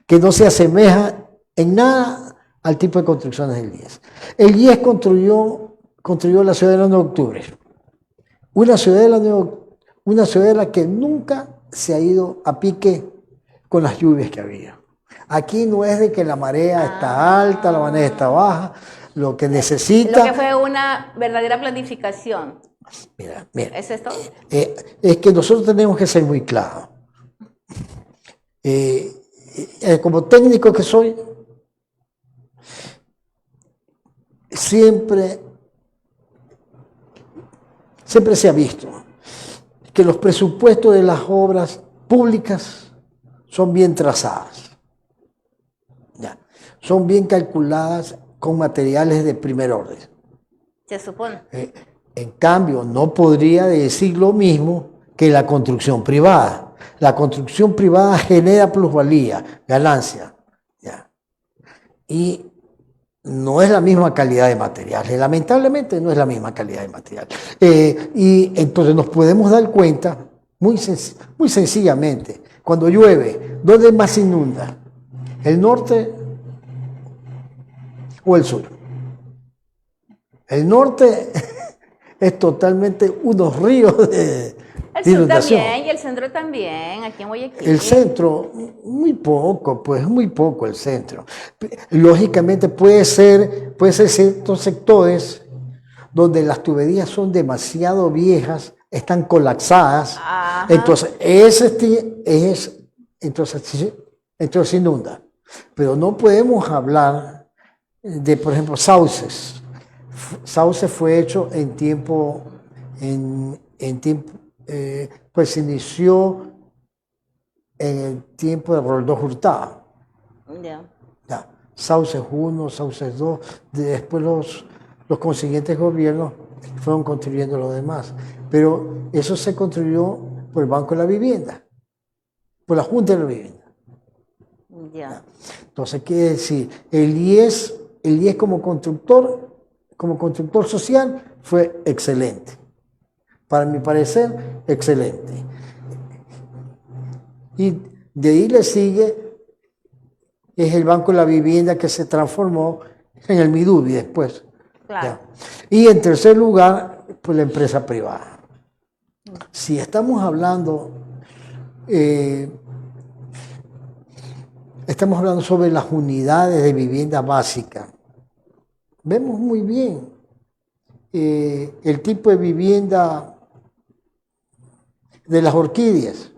que no se asemeja en nada al tipo de construcciones del IES. El IES construyó la Ciudadela 9 de Octubre, una ciudadela que nunca se ha ido a pique con las lluvias que había. Aquí no es de que la marea está alta, la marea está baja, lo que necesita... Lo que fue una verdadera planificación. Mira. ¿Es esto? Es que nosotros tenemos que ser muy claros. Como técnico que soy, siempre se ha visto que los presupuestos de las obras públicas son bien trazadas, ya, son bien calculadas con materiales de primer orden. Se supone. En cambio, no podría decir lo mismo que la construcción privada. La construcción privada genera plusvalía, ganancia, ya. Y no es la misma calidad de materiales, lamentablemente no es la misma calidad de material. Y entonces nos podemos dar cuenta muy sencillamente, cuando llueve, ¿dónde más se inunda? ¿El norte o el sur? El norte es totalmente unos ríos de inundación. También, y el centro también, aquí en Guayaquil. El centro, muy poco el centro. Lógicamente puede ser ciertos sectores donde las tuberías son demasiado viejas, están colapsadas. Ajá. Entonces entonces inunda. Pero no podemos hablar de, por ejemplo, sauces. Sauce fue hecho en tiempo, pues se inició en el tiempo de Roldós Hurtado. Ya. Sauces 1, Sauces 2, después los consiguientes gobiernos fueron construyendo lo demás. Pero eso se construyó por el Banco de la Vivienda, por la Junta de la Vivienda. Ya. Entonces, quiere decir, el IES como constructor social fue excelente. Para mi parecer, excelente. Y de ahí le sigue, es el Banco de la Vivienda que se transformó en el Midubi después. Claro. ¿Ya? Y en tercer lugar, pues la empresa privada. Si estamos hablando sobre las unidades de vivienda básica, vemos muy bien el tipo de vivienda de las orquídeas,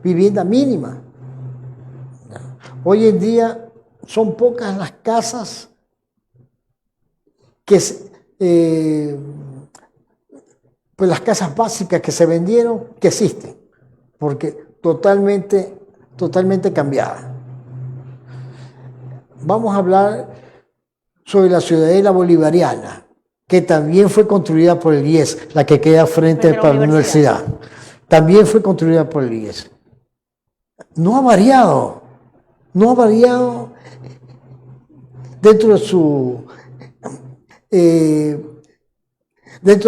vivienda mínima. Hoy en día son pocas las casas que pues las casas básicas que se vendieron, que existen, porque totalmente cambiadas. Vamos a hablar sobre la Ciudadela Bolivariana, que también fue construida por el IES, la que queda frente a la universidad. También fue construida por el IES. No ha variado dentro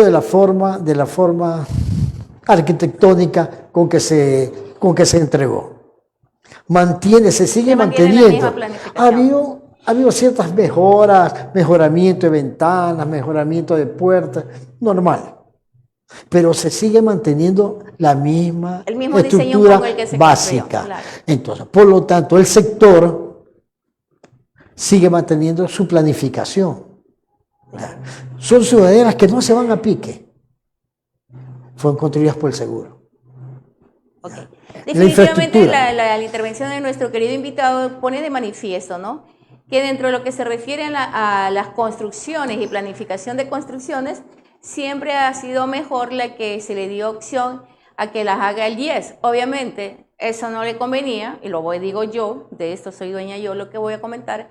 de la forma arquitectónica con que se entregó. Se sigue manteniendo. Ha habido ciertas mejoramiento de ventanas, mejoramiento de puertas, normal. Pero se sigue manteniendo la misma estructura con el que se básica. Claro. Entonces, por lo tanto, el sector sigue manteniendo su planificación. Son ciudadelas que no se van a pique. Fueron construidas por el seguro. Okay. Definitivamente la intervención de nuestro querido invitado pone de manifiesto, ¿no?, que dentro de lo que se refiere a las construcciones y planificación de construcciones, siempre ha sido mejor la que se le dio opción a que las haga el IES. Obviamente, eso no le convenía, y digo yo, de esto soy dueña yo, lo que voy a comentar,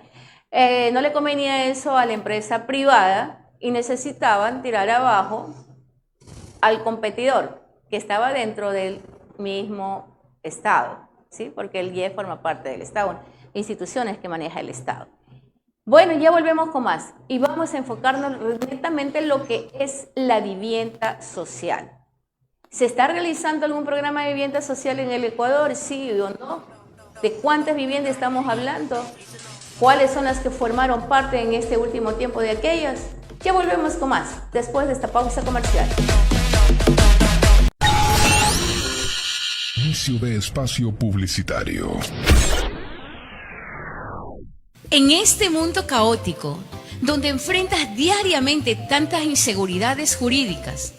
no le convenía eso a la empresa privada y necesitaban tirar abajo al competidor que estaba dentro del mismo Estado, ¿sí? Porque el IES forma parte del Estado, instituciones que maneja el Estado. Bueno, ya volvemos con más y vamos a enfocarnos netamente en lo que es la vivienda social. ¿Se está realizando algún programa de vivienda social en el Ecuador? ¿Sí o no? ¿De cuántas viviendas estamos hablando? ¿Cuáles son las que formaron parte en este último tiempo de aquellas? Ya volvemos con más después de esta pausa comercial. Inicio de espacio publicitario. En este mundo caótico, donde enfrentas diariamente tantas inseguridades jurídicas,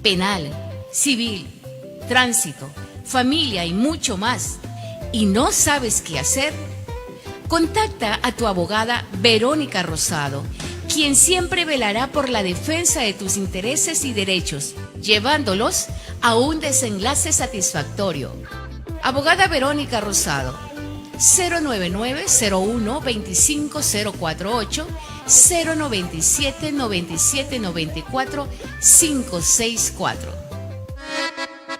penal, civil, tránsito, familia y mucho más, y no sabes qué hacer, Contacta a tu abogada Verónica Rosado, quien siempre velará por la defensa de tus intereses y derechos, llevándolos a un desenlace satisfactorio. Abogada Verónica Rosado, 099-01-25048, 097-9794-564.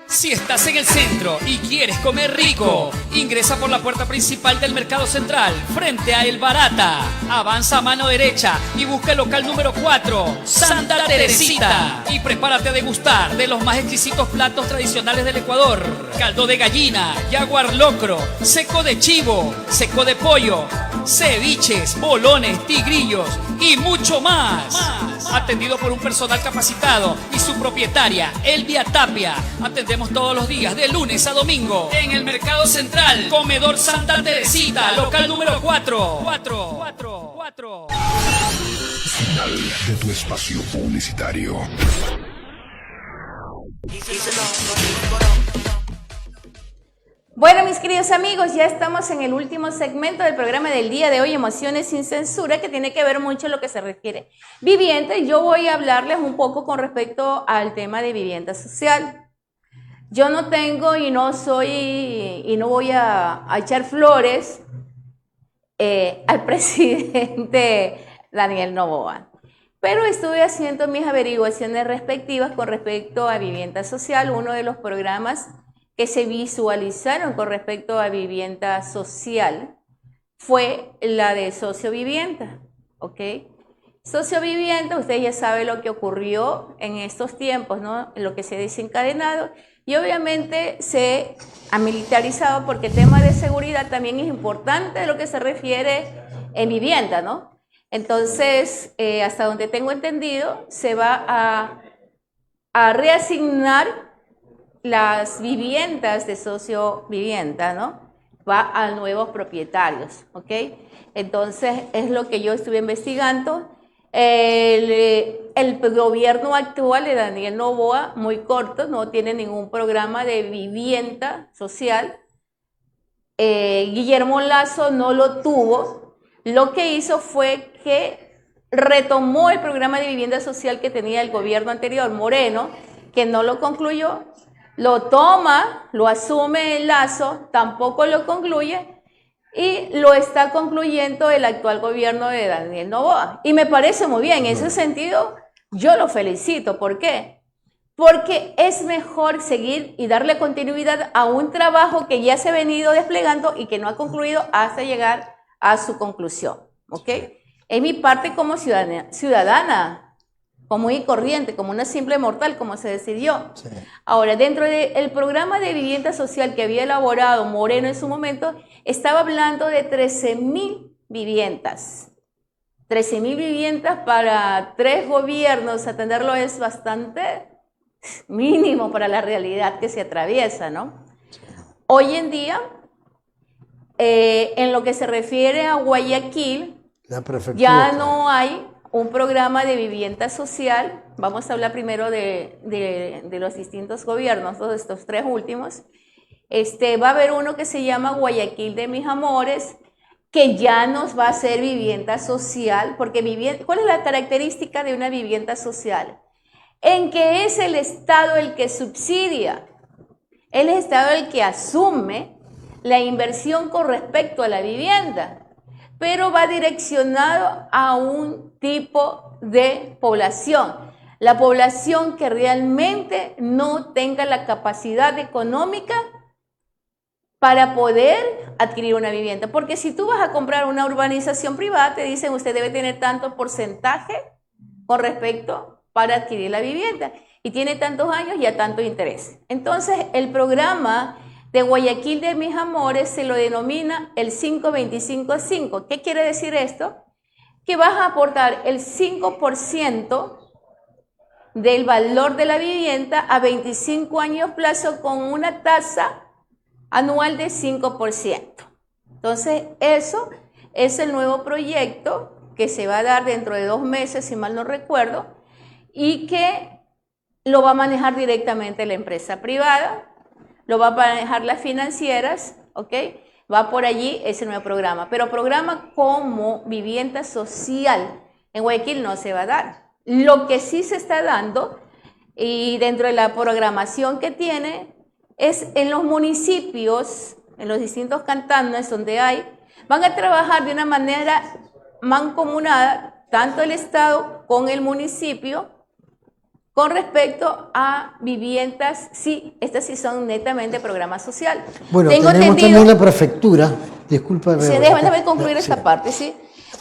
Si estás en el centro y quieres comer rico, ingresa por la puerta principal del Mercado Central, frente a El Barata. Avanza a mano derecha y busca el local número 4, Santa Teresita. Y prepárate a degustar de los más exquisitos platos tradicionales del Ecuador. Caldo de gallina, jaguar locro, seco de chivo, seco de pollo, ceviches, bolones, tigrillos y mucho más. Atendido por un personal capacitado y su propietaria, Elvia Tapia. Atendemos todos los días, de lunes a domingo, en el Mercado Central, Comedor Santa Teresita, local número 4. Final de tu espacio publicitario. Bueno, mis queridos amigos, ya estamos en el último segmento del programa del día de hoy, Emociones sin Censura, que tiene que ver mucho lo que se refiere vivienda, y yo voy a hablarles un poco con respecto al tema de vivienda social. Yo no tengo y no voy a echar flores al presidente Daniel Noboa, pero estuve haciendo mis averiguaciones respectivas con respecto a vivienda social. Uno de los programas que se visualizaron con respecto a vivienda social fue la de sociovivienda, ¿ok? Sociovivienda, ustedes ya saben lo que ocurrió en estos tiempos, ¿no? Lo que se ha desencadenado, y obviamente se ha militarizado, porque el tema de seguridad también es importante de lo que se refiere en vivienda, ¿no? Entonces, hasta donde tengo entendido, se va a reasignar las viviendas de sociovivienda, ¿no? Va a nuevos propietarios, ¿ok? Entonces, es lo que yo estuve investigando. El gobierno actual de Daniel Noboa, muy corto, no tiene ningún programa de vivienda social. Guillermo Lasso no lo tuvo. Lo que hizo fue que retomó el programa de vivienda social que tenía el gobierno anterior, Moreno, que no lo concluyó. Lo toma, lo asume el Lasso, tampoco lo concluye, y lo está concluyendo el actual gobierno de Daniel Noboa. Y me parece muy bien, en ese sentido yo lo felicito. ¿Por qué? Porque es mejor seguir y darle continuidad a un trabajo que ya se ha venido desplegando y que no ha concluido hasta llegar a su conclusión, ¿ok? Es mi parte como ciudadana común y corriente, como una simple mortal, como se decidió. Sí. Ahora, dentro del programa de vivienda social que había elaborado Moreno en su momento, estaba hablando de 13.000 viviendas. 13.000 viviendas para 3 gobiernos, atenderlo es bastante mínimo para la realidad que se atraviesa, ¿no? Hoy en día, en lo que se refiere a Guayaquil, ya no hay un programa de vivienda social. Vamos a hablar primero de los distintos gobiernos, todos estos 3 últimos. Va a haber uno que se llama Guayaquil de mis amores, que ya nos va a hacer vivienda social, porque ¿cuál es la característica de una vivienda social? En que es el Estado el que subsidia, el Estado el que asume la inversión con respecto a la vivienda, pero va direccionado a un tipo de población, la población que realmente no tenga la capacidad económica para poder adquirir una vivienda. Porque si tú vas a comprar una urbanización privada, te dicen usted debe tener tanto porcentaje con respecto para adquirir la vivienda, y tiene tantos años y a tanto interés. Entonces, el programa de Guayaquil de mis amores se lo denomina el 5-25-5. ¿Qué quiere decir esto? Que vas a aportar el 5% del valor de la vivienda a 25 años plazo con una tasa anual de 5%. Entonces, eso es el nuevo proyecto que se va a dar dentro de 2 meses, si mal no recuerdo, y que lo va a manejar directamente la empresa privada, lo va a manejar las financieras, ¿ok? va por allí ese nuevo programa. Pero programa como vivienda social en Guayaquil no se va a dar. Lo que sí se está dando, y dentro de la programación que tiene, es en los municipios, en los distintos cantones donde hay, van a trabajar de una manera mancomunada, tanto el Estado con el municipio, con respecto a viviendas, sí, estas sí son netamente programa social. Bueno, Tengo tenemos entendido, también la prefectura, disculpa. déjame concluir Sí. esta parte, ¿sí?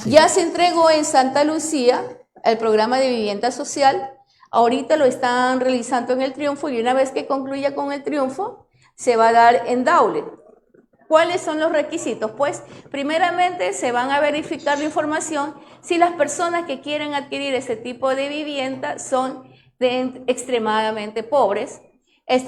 Ya se entregó en Santa Lucía el programa de vivienda social, ahorita lo están realizando en el Triunfo y una vez que concluya con el Triunfo, se va a dar en Daule. ¿Cuáles son los requisitos? Pues primeramente se van a verificar la información si las personas que quieren adquirir ese tipo de vivienda son extremadamente pobres.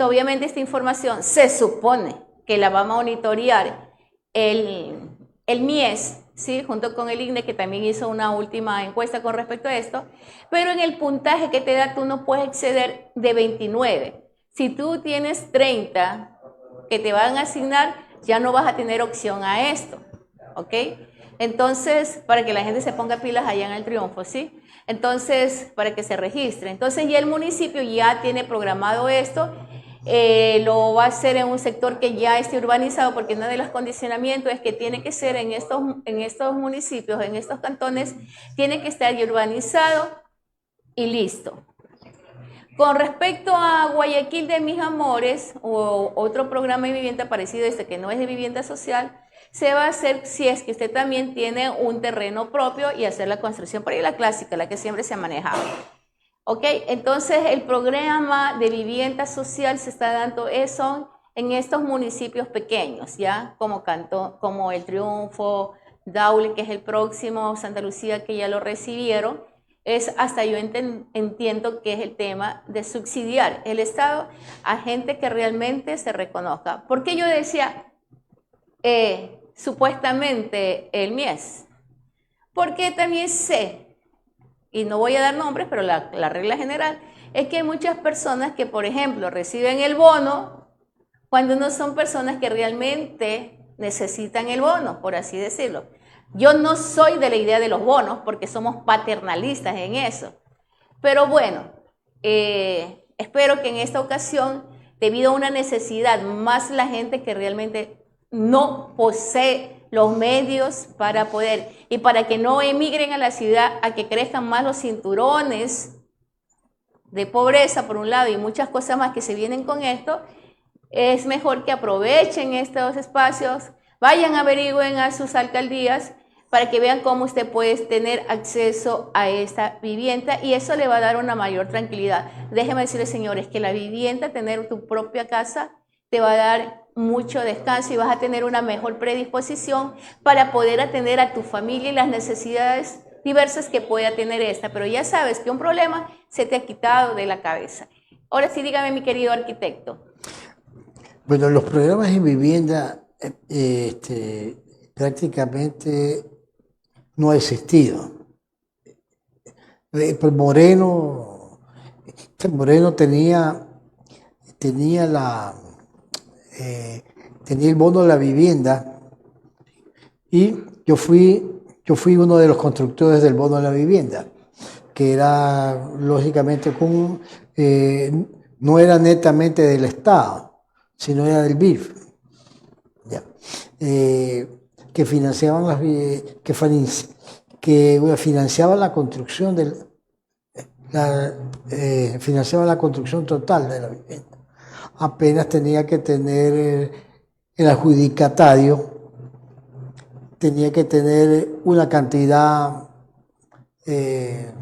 Obviamente esta información se supone que la va a monitorear el MIES, ¿sí? Junto con el INE, que también hizo una última encuesta con respecto a esto, pero en el puntaje que te da tú no puedes exceder de 29. Si tú tienes 30 que te van a asignar, ya no vas a tener opción a esto, ¿ok? Entonces, para que la gente se ponga pilas allá en el Triunfo, ¿sí? Entonces, para que se registre. Entonces, ya el municipio ya tiene programado esto, lo va a hacer en un sector que ya esté urbanizado, porque uno de los condicionamientos es que tiene que ser en estos municipios, en estos cantones, tiene que estar ya urbanizado y listo. Con respecto a Guayaquil de Mis Amores, o otro programa de vivienda parecido a este que no es de vivienda social, se va a hacer si es que usted también tiene un terreno propio y hacer la construcción, por ahí la clásica, la que siempre se ha manejado. ¿Ok? Entonces el programa de vivienda social se está dando eso en estos municipios pequeños, ¿ya? Como El Triunfo, Daule, que es el próximo, Santa Lucía, que ya lo recibieron. Es hasta yo entiendo que es el tema de subsidiar el Estado a gente que realmente se reconozca. ¿Por qué yo decía supuestamente el MIES? Porque también sé, y no voy a dar nombres, pero la regla general es que hay muchas personas que, por ejemplo, reciben el bono cuando no son personas que realmente necesitan el bono, por así decirlo. Yo no soy de la idea de los bonos porque somos paternalistas en eso. Pero bueno, espero que en esta ocasión, debido a una necesidad, más la gente que realmente no posee los medios para poder, y para que no emigren a la ciudad, a que crezcan más los cinturones de pobreza, por un lado, y muchas cosas más que se vienen con esto, es mejor que aprovechen estos espacios, vayan, averigüen a sus alcaldías para que vean cómo usted puede tener acceso a esta vivienda y eso le va a dar una mayor tranquilidad. Déjenme decirles, señores, que la vivienda, tener tu propia casa, te va a dar mucho descanso y vas a tener una mejor predisposición para poder atender a tu familia y las necesidades diversas que pueda tener esta. Pero ya sabes que un problema se te ha quitado de la cabeza. Ahora sí, dígame, mi querido arquitecto. Bueno, los programas de vivienda prácticamente no ha existido. Pues Moreno tenía el bono de la vivienda y yo fui uno de los constructores del bono de la vivienda, que era lógicamente no era netamente del Estado, sino era del BIF, ya. Que financiaban financiaban la construcción financiaban la construcción total de la vivienda. Apenas tenía que tener el adjudicatario, tenía que tener una cantidad de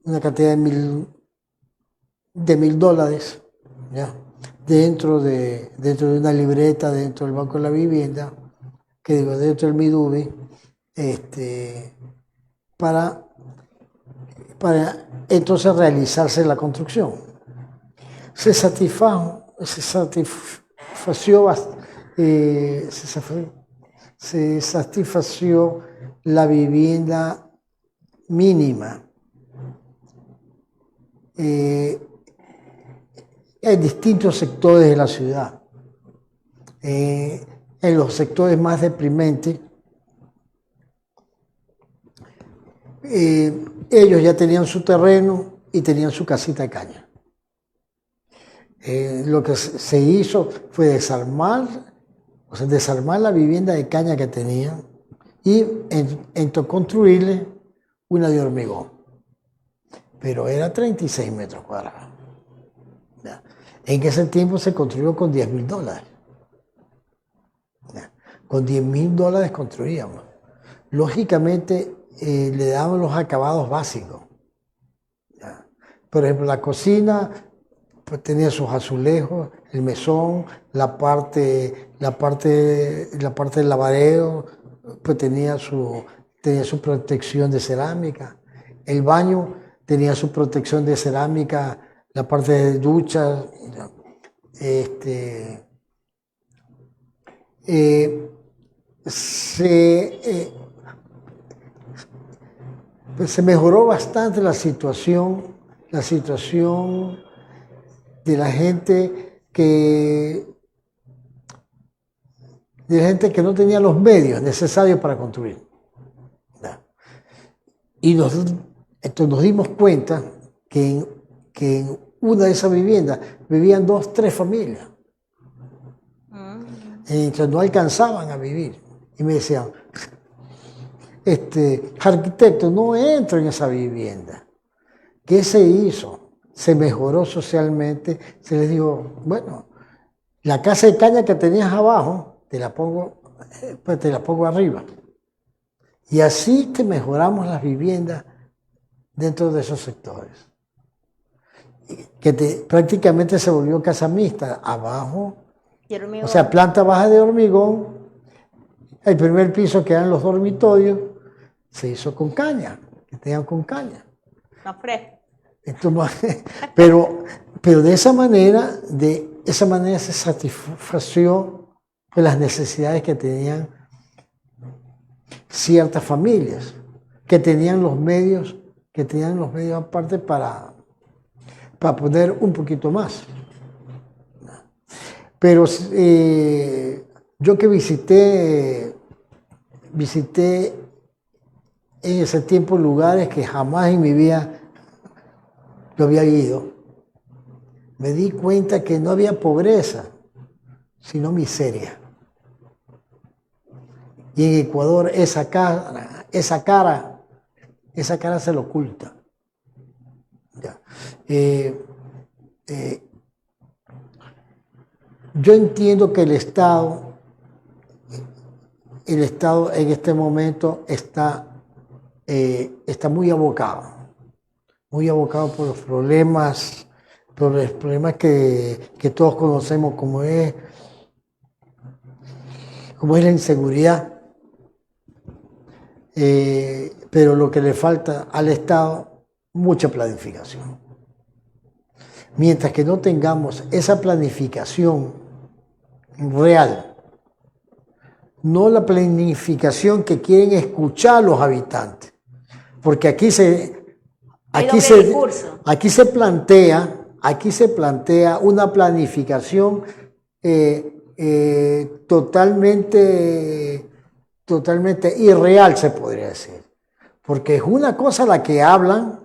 $1,000, ¿ya? Dentro de una libreta, dentro del Banco de la Vivienda, dentro del MIDUBI, para entonces realizarse la construcción. Se satisfació la vivienda mínima. En distintos sectores de la ciudad. en los sectores más deprimentes, ellos ya tenían su terreno y tenían su casita de caña. Lo que se hizo fue desarmar la vivienda de caña que tenían y construirle una de hormigón. Pero era 36 metros cuadrados. ¿Ya? En ese tiempo se construyó con $10.000. ¿Ya? Con $10.000 construíamos. Lógicamente le daban los acabados básicos. ¿Ya? Por ejemplo, la cocina pues, tenía sus azulejos, el mesón, la parte del lavadero, pues tenía su protección de cerámica. El baño tenía su protección de cerámica, la parte de ducha. Pues se mejoró bastante la situación de la gente que no tenía los medios necesarios para construir. Y entonces nos dimos cuenta que en una de esas viviendas vivían 2, 3 familias. Entonces no alcanzaban a vivir. Y me decían, arquitecto, no entro en esa vivienda. ¿Qué se hizo? Se mejoró socialmente. Se les dijo, bueno, la casa de caña que tenías abajo, te la pongo arriba. Y así que mejoramos las viviendas dentro de esos sectores. Que prácticamente se volvió casa mixta, abajo, o sea, planta baja de hormigón, el primer piso que eran los dormitorios, se hizo con caña, que tenían con caña. Más fresco. Pero de esa manera se satisfació las necesidades que tenían ciertas familias, que tenían los medios aparte para poner un poquito más. Pero yo que visité en ese tiempo lugares que jamás en mi vida yo había ido, me di cuenta que no había pobreza, sino miseria. Y en Ecuador esa cara se lo oculta. Ya. Yo entiendo que el Estado en este momento está muy abocado por los problemas que todos conocemos, como es la inseguridad. Pero lo que le falta al Estado, mucha planificación. Mientras que no tengamos esa planificación real, no la planificación que quieren escuchar los habitantes, porque aquí se plantea una planificación totalmente irreal, se podría decir, porque es una cosa la que hablan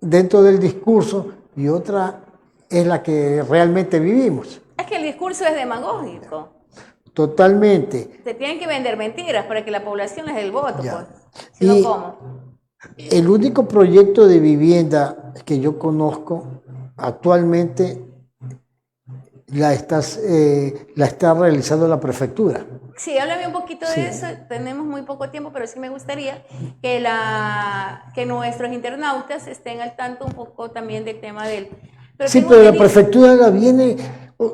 dentro del discurso y otra es la que realmente vivimos. Es que el discurso es demagógico. Totalmente. Se tienen que vender mentiras para que la población les dé el voto. Ya. Pues. Si no, ¿cómo? El único proyecto de vivienda que yo conozco actualmente la está realizando la prefectura. Sí, háblame un poquito de eso. Tenemos muy poco tiempo, pero sí me gustaría que nuestros internautas estén al tanto un poco también del tema del... Pero la prefectura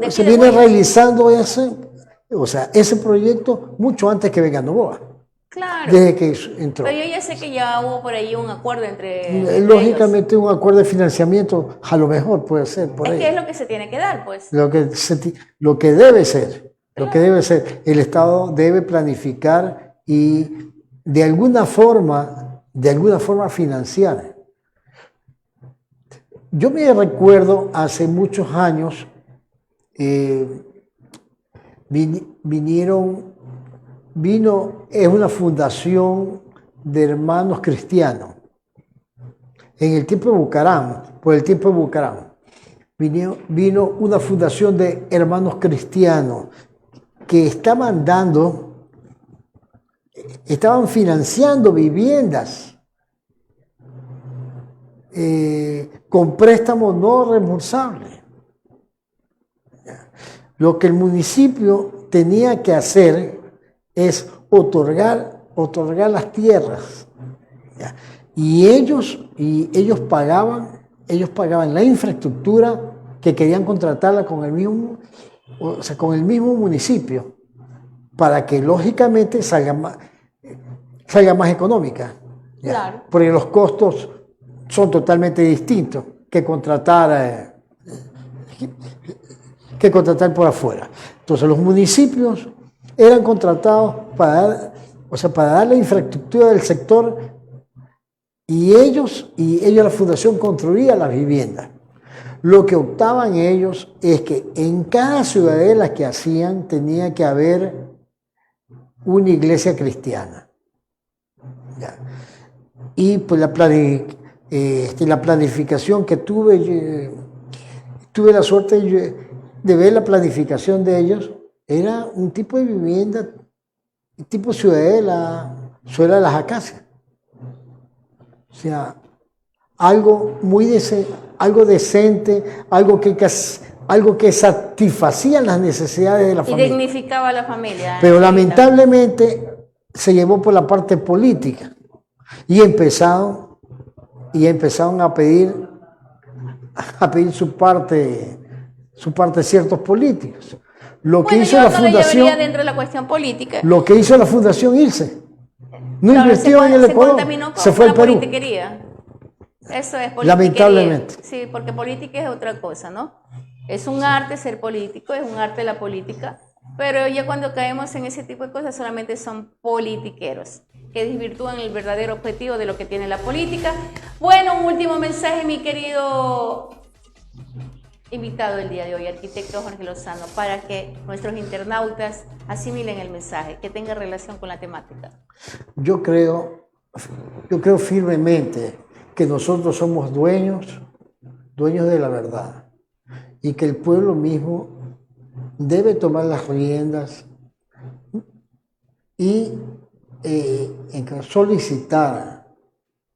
se viene realizando ese proyecto mucho antes que venga Noboa. Claro. Desde que entró. Pero yo ya sé que ya hubo por ahí un acuerdo entre lógicamente ellos. Un acuerdo de financiamiento a lo mejor puede ser por ahí. Que es lo que se tiene que dar, pues. Lo que debe ser. Lo que debe ser. El Estado debe planificar y de alguna forma financiar. Yo me recuerdo hace muchos años es una fundación de hermanos cristianos. En el tiempo de Bucaram, por el tiempo de Bucaram, vino una fundación de hermanos cristianos que estaban financiando viviendas con préstamos no reembolsables. Lo que el municipio tenía que hacer es otorgar las tierras. Y ellos pagaban la infraestructura que querían contratarla con el mismo municipio, para que lógicamente salga más económica. Claro. Porque los costos son totalmente distintos que contratar por afuera. Entonces los municipios eran contratados para dar la infraestructura del sector, y ellos la fundación construía las viviendas. Lo que optaban ellos es que en cada ciudadela que hacían tenía que haber una iglesia cristiana. Y pues la planificación que tuve la suerte de ver la planificación de ellos, era un tipo de vivienda, tipo ciudadela de las acacias. O sea, algo decente, algo que satisfacía las necesidades de la familia. Y dignificaba a la familia. Pero lamentablemente se llevó por la parte política y empezaron a pedir su parte ciertos políticos. Lo que hizo la fundación, dentro de la cuestión política. Lo que hizo la fundación irse. No Claro, invirtió en el Ecuador, se fue al Perú. Politiquería. Eso es politiquería. Lamentablemente. Sí, porque política es otra cosa, ¿no? Es un arte ser político, es un arte la política, pero ya cuando caemos en ese tipo de cosas solamente son politiqueros, que desvirtúan el verdadero objetivo de lo que tiene la política. Bueno, un último mensaje, mi querido invitado del día de hoy, arquitecto Jorge Lozano, para que nuestros internautas asimilen el mensaje, que tenga relación con la temática. Yo creo firmemente que nosotros somos dueños de la verdad, y que el pueblo mismo debe tomar las riendas y solicitar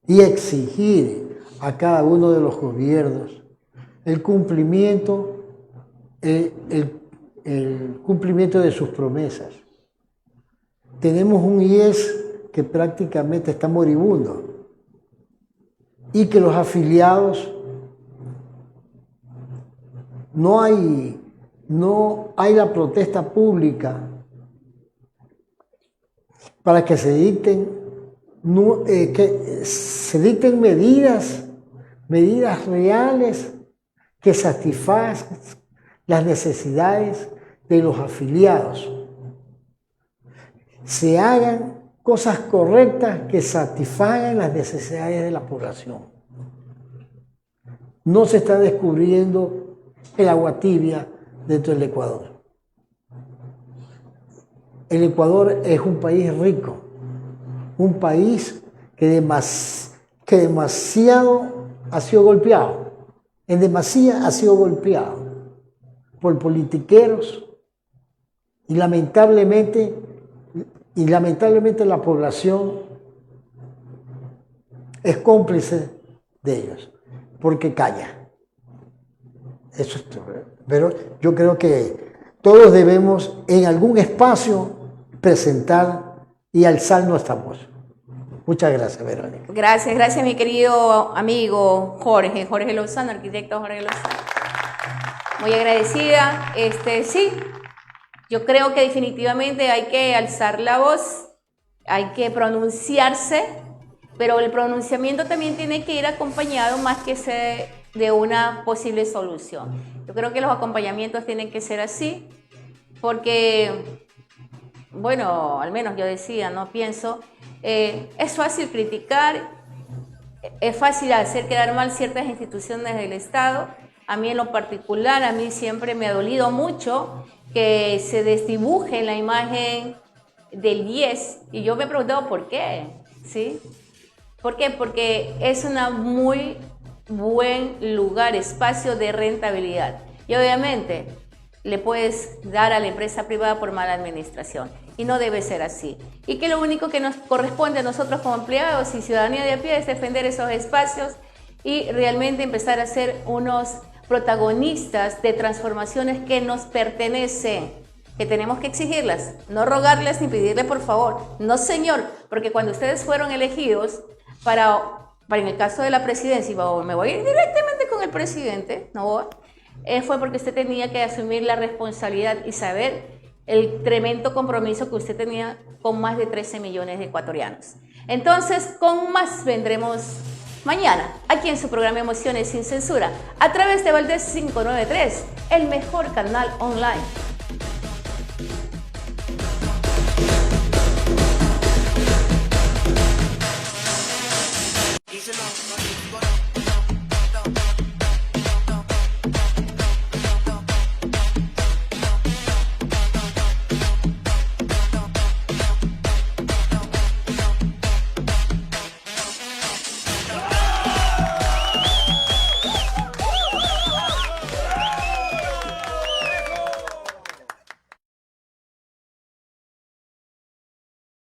y exigir a cada uno de los gobiernos el cumplimiento de sus promesas. Tenemos un IES que prácticamente está moribundo, y que los afiliados no hay la protesta pública para que se dicten medidas reales que satisfacen las necesidades de los afiliados. Se hagan cosas correctas que satisfagan las necesidades de la población. No se está descubriendo el agua tibia dentro del Ecuador. El Ecuador es un país rico, un país que demasiado ha sido golpeado. En demasía ha sido golpeado por politiqueros, y lamentablemente la población es cómplice de ellos, porque calla. Eso es todo. Pero yo creo que todos debemos en algún espacio presentar y alzar nuestra voz. Muchas gracias, Verónica. Gracias mi querido amigo Jorge Lozano, arquitecto Jorge Lozano. Muy agradecida. Sí, yo creo que definitivamente hay que alzar la voz, hay que pronunciarse, pero el pronunciamiento también tiene que ir acompañado más que de una posible solución. Yo creo que los acompañamientos tienen que ser así, porque, bueno, al menos yo decía, no pienso, es fácil criticar, es fácil hacer quedar mal ciertas instituciones del Estado. A mí en lo particular, a mí siempre me ha dolido mucho que se desdibuje la imagen del 10 y yo me he preguntado por qué, ¿sí? ¿Por qué? Porque es un muy buen lugar, espacio de rentabilidad y obviamente le puedes dar a la empresa privada por mala administración y no debe ser así. Y que lo único que nos corresponde a nosotros como empleados y ciudadanía de a pie es defender esos espacios y realmente empezar a ser unos protagonistas de transformaciones que nos pertenecen, que tenemos que exigirlas, no rogarles ni pedirles por favor, no señor, porque cuando ustedes fueron elegidos para en el caso de la presidencia, me voy a ir directamente con el presidente, no fue porque usted tenía que asumir la responsabilidad y saber el tremendo compromiso que usted tenía con más de 13 millones de ecuatorianos. Entonces, con más vendremos mañana, aquí en su programa Emociones sin Censura, a través de Valdés 593, el mejor canal online.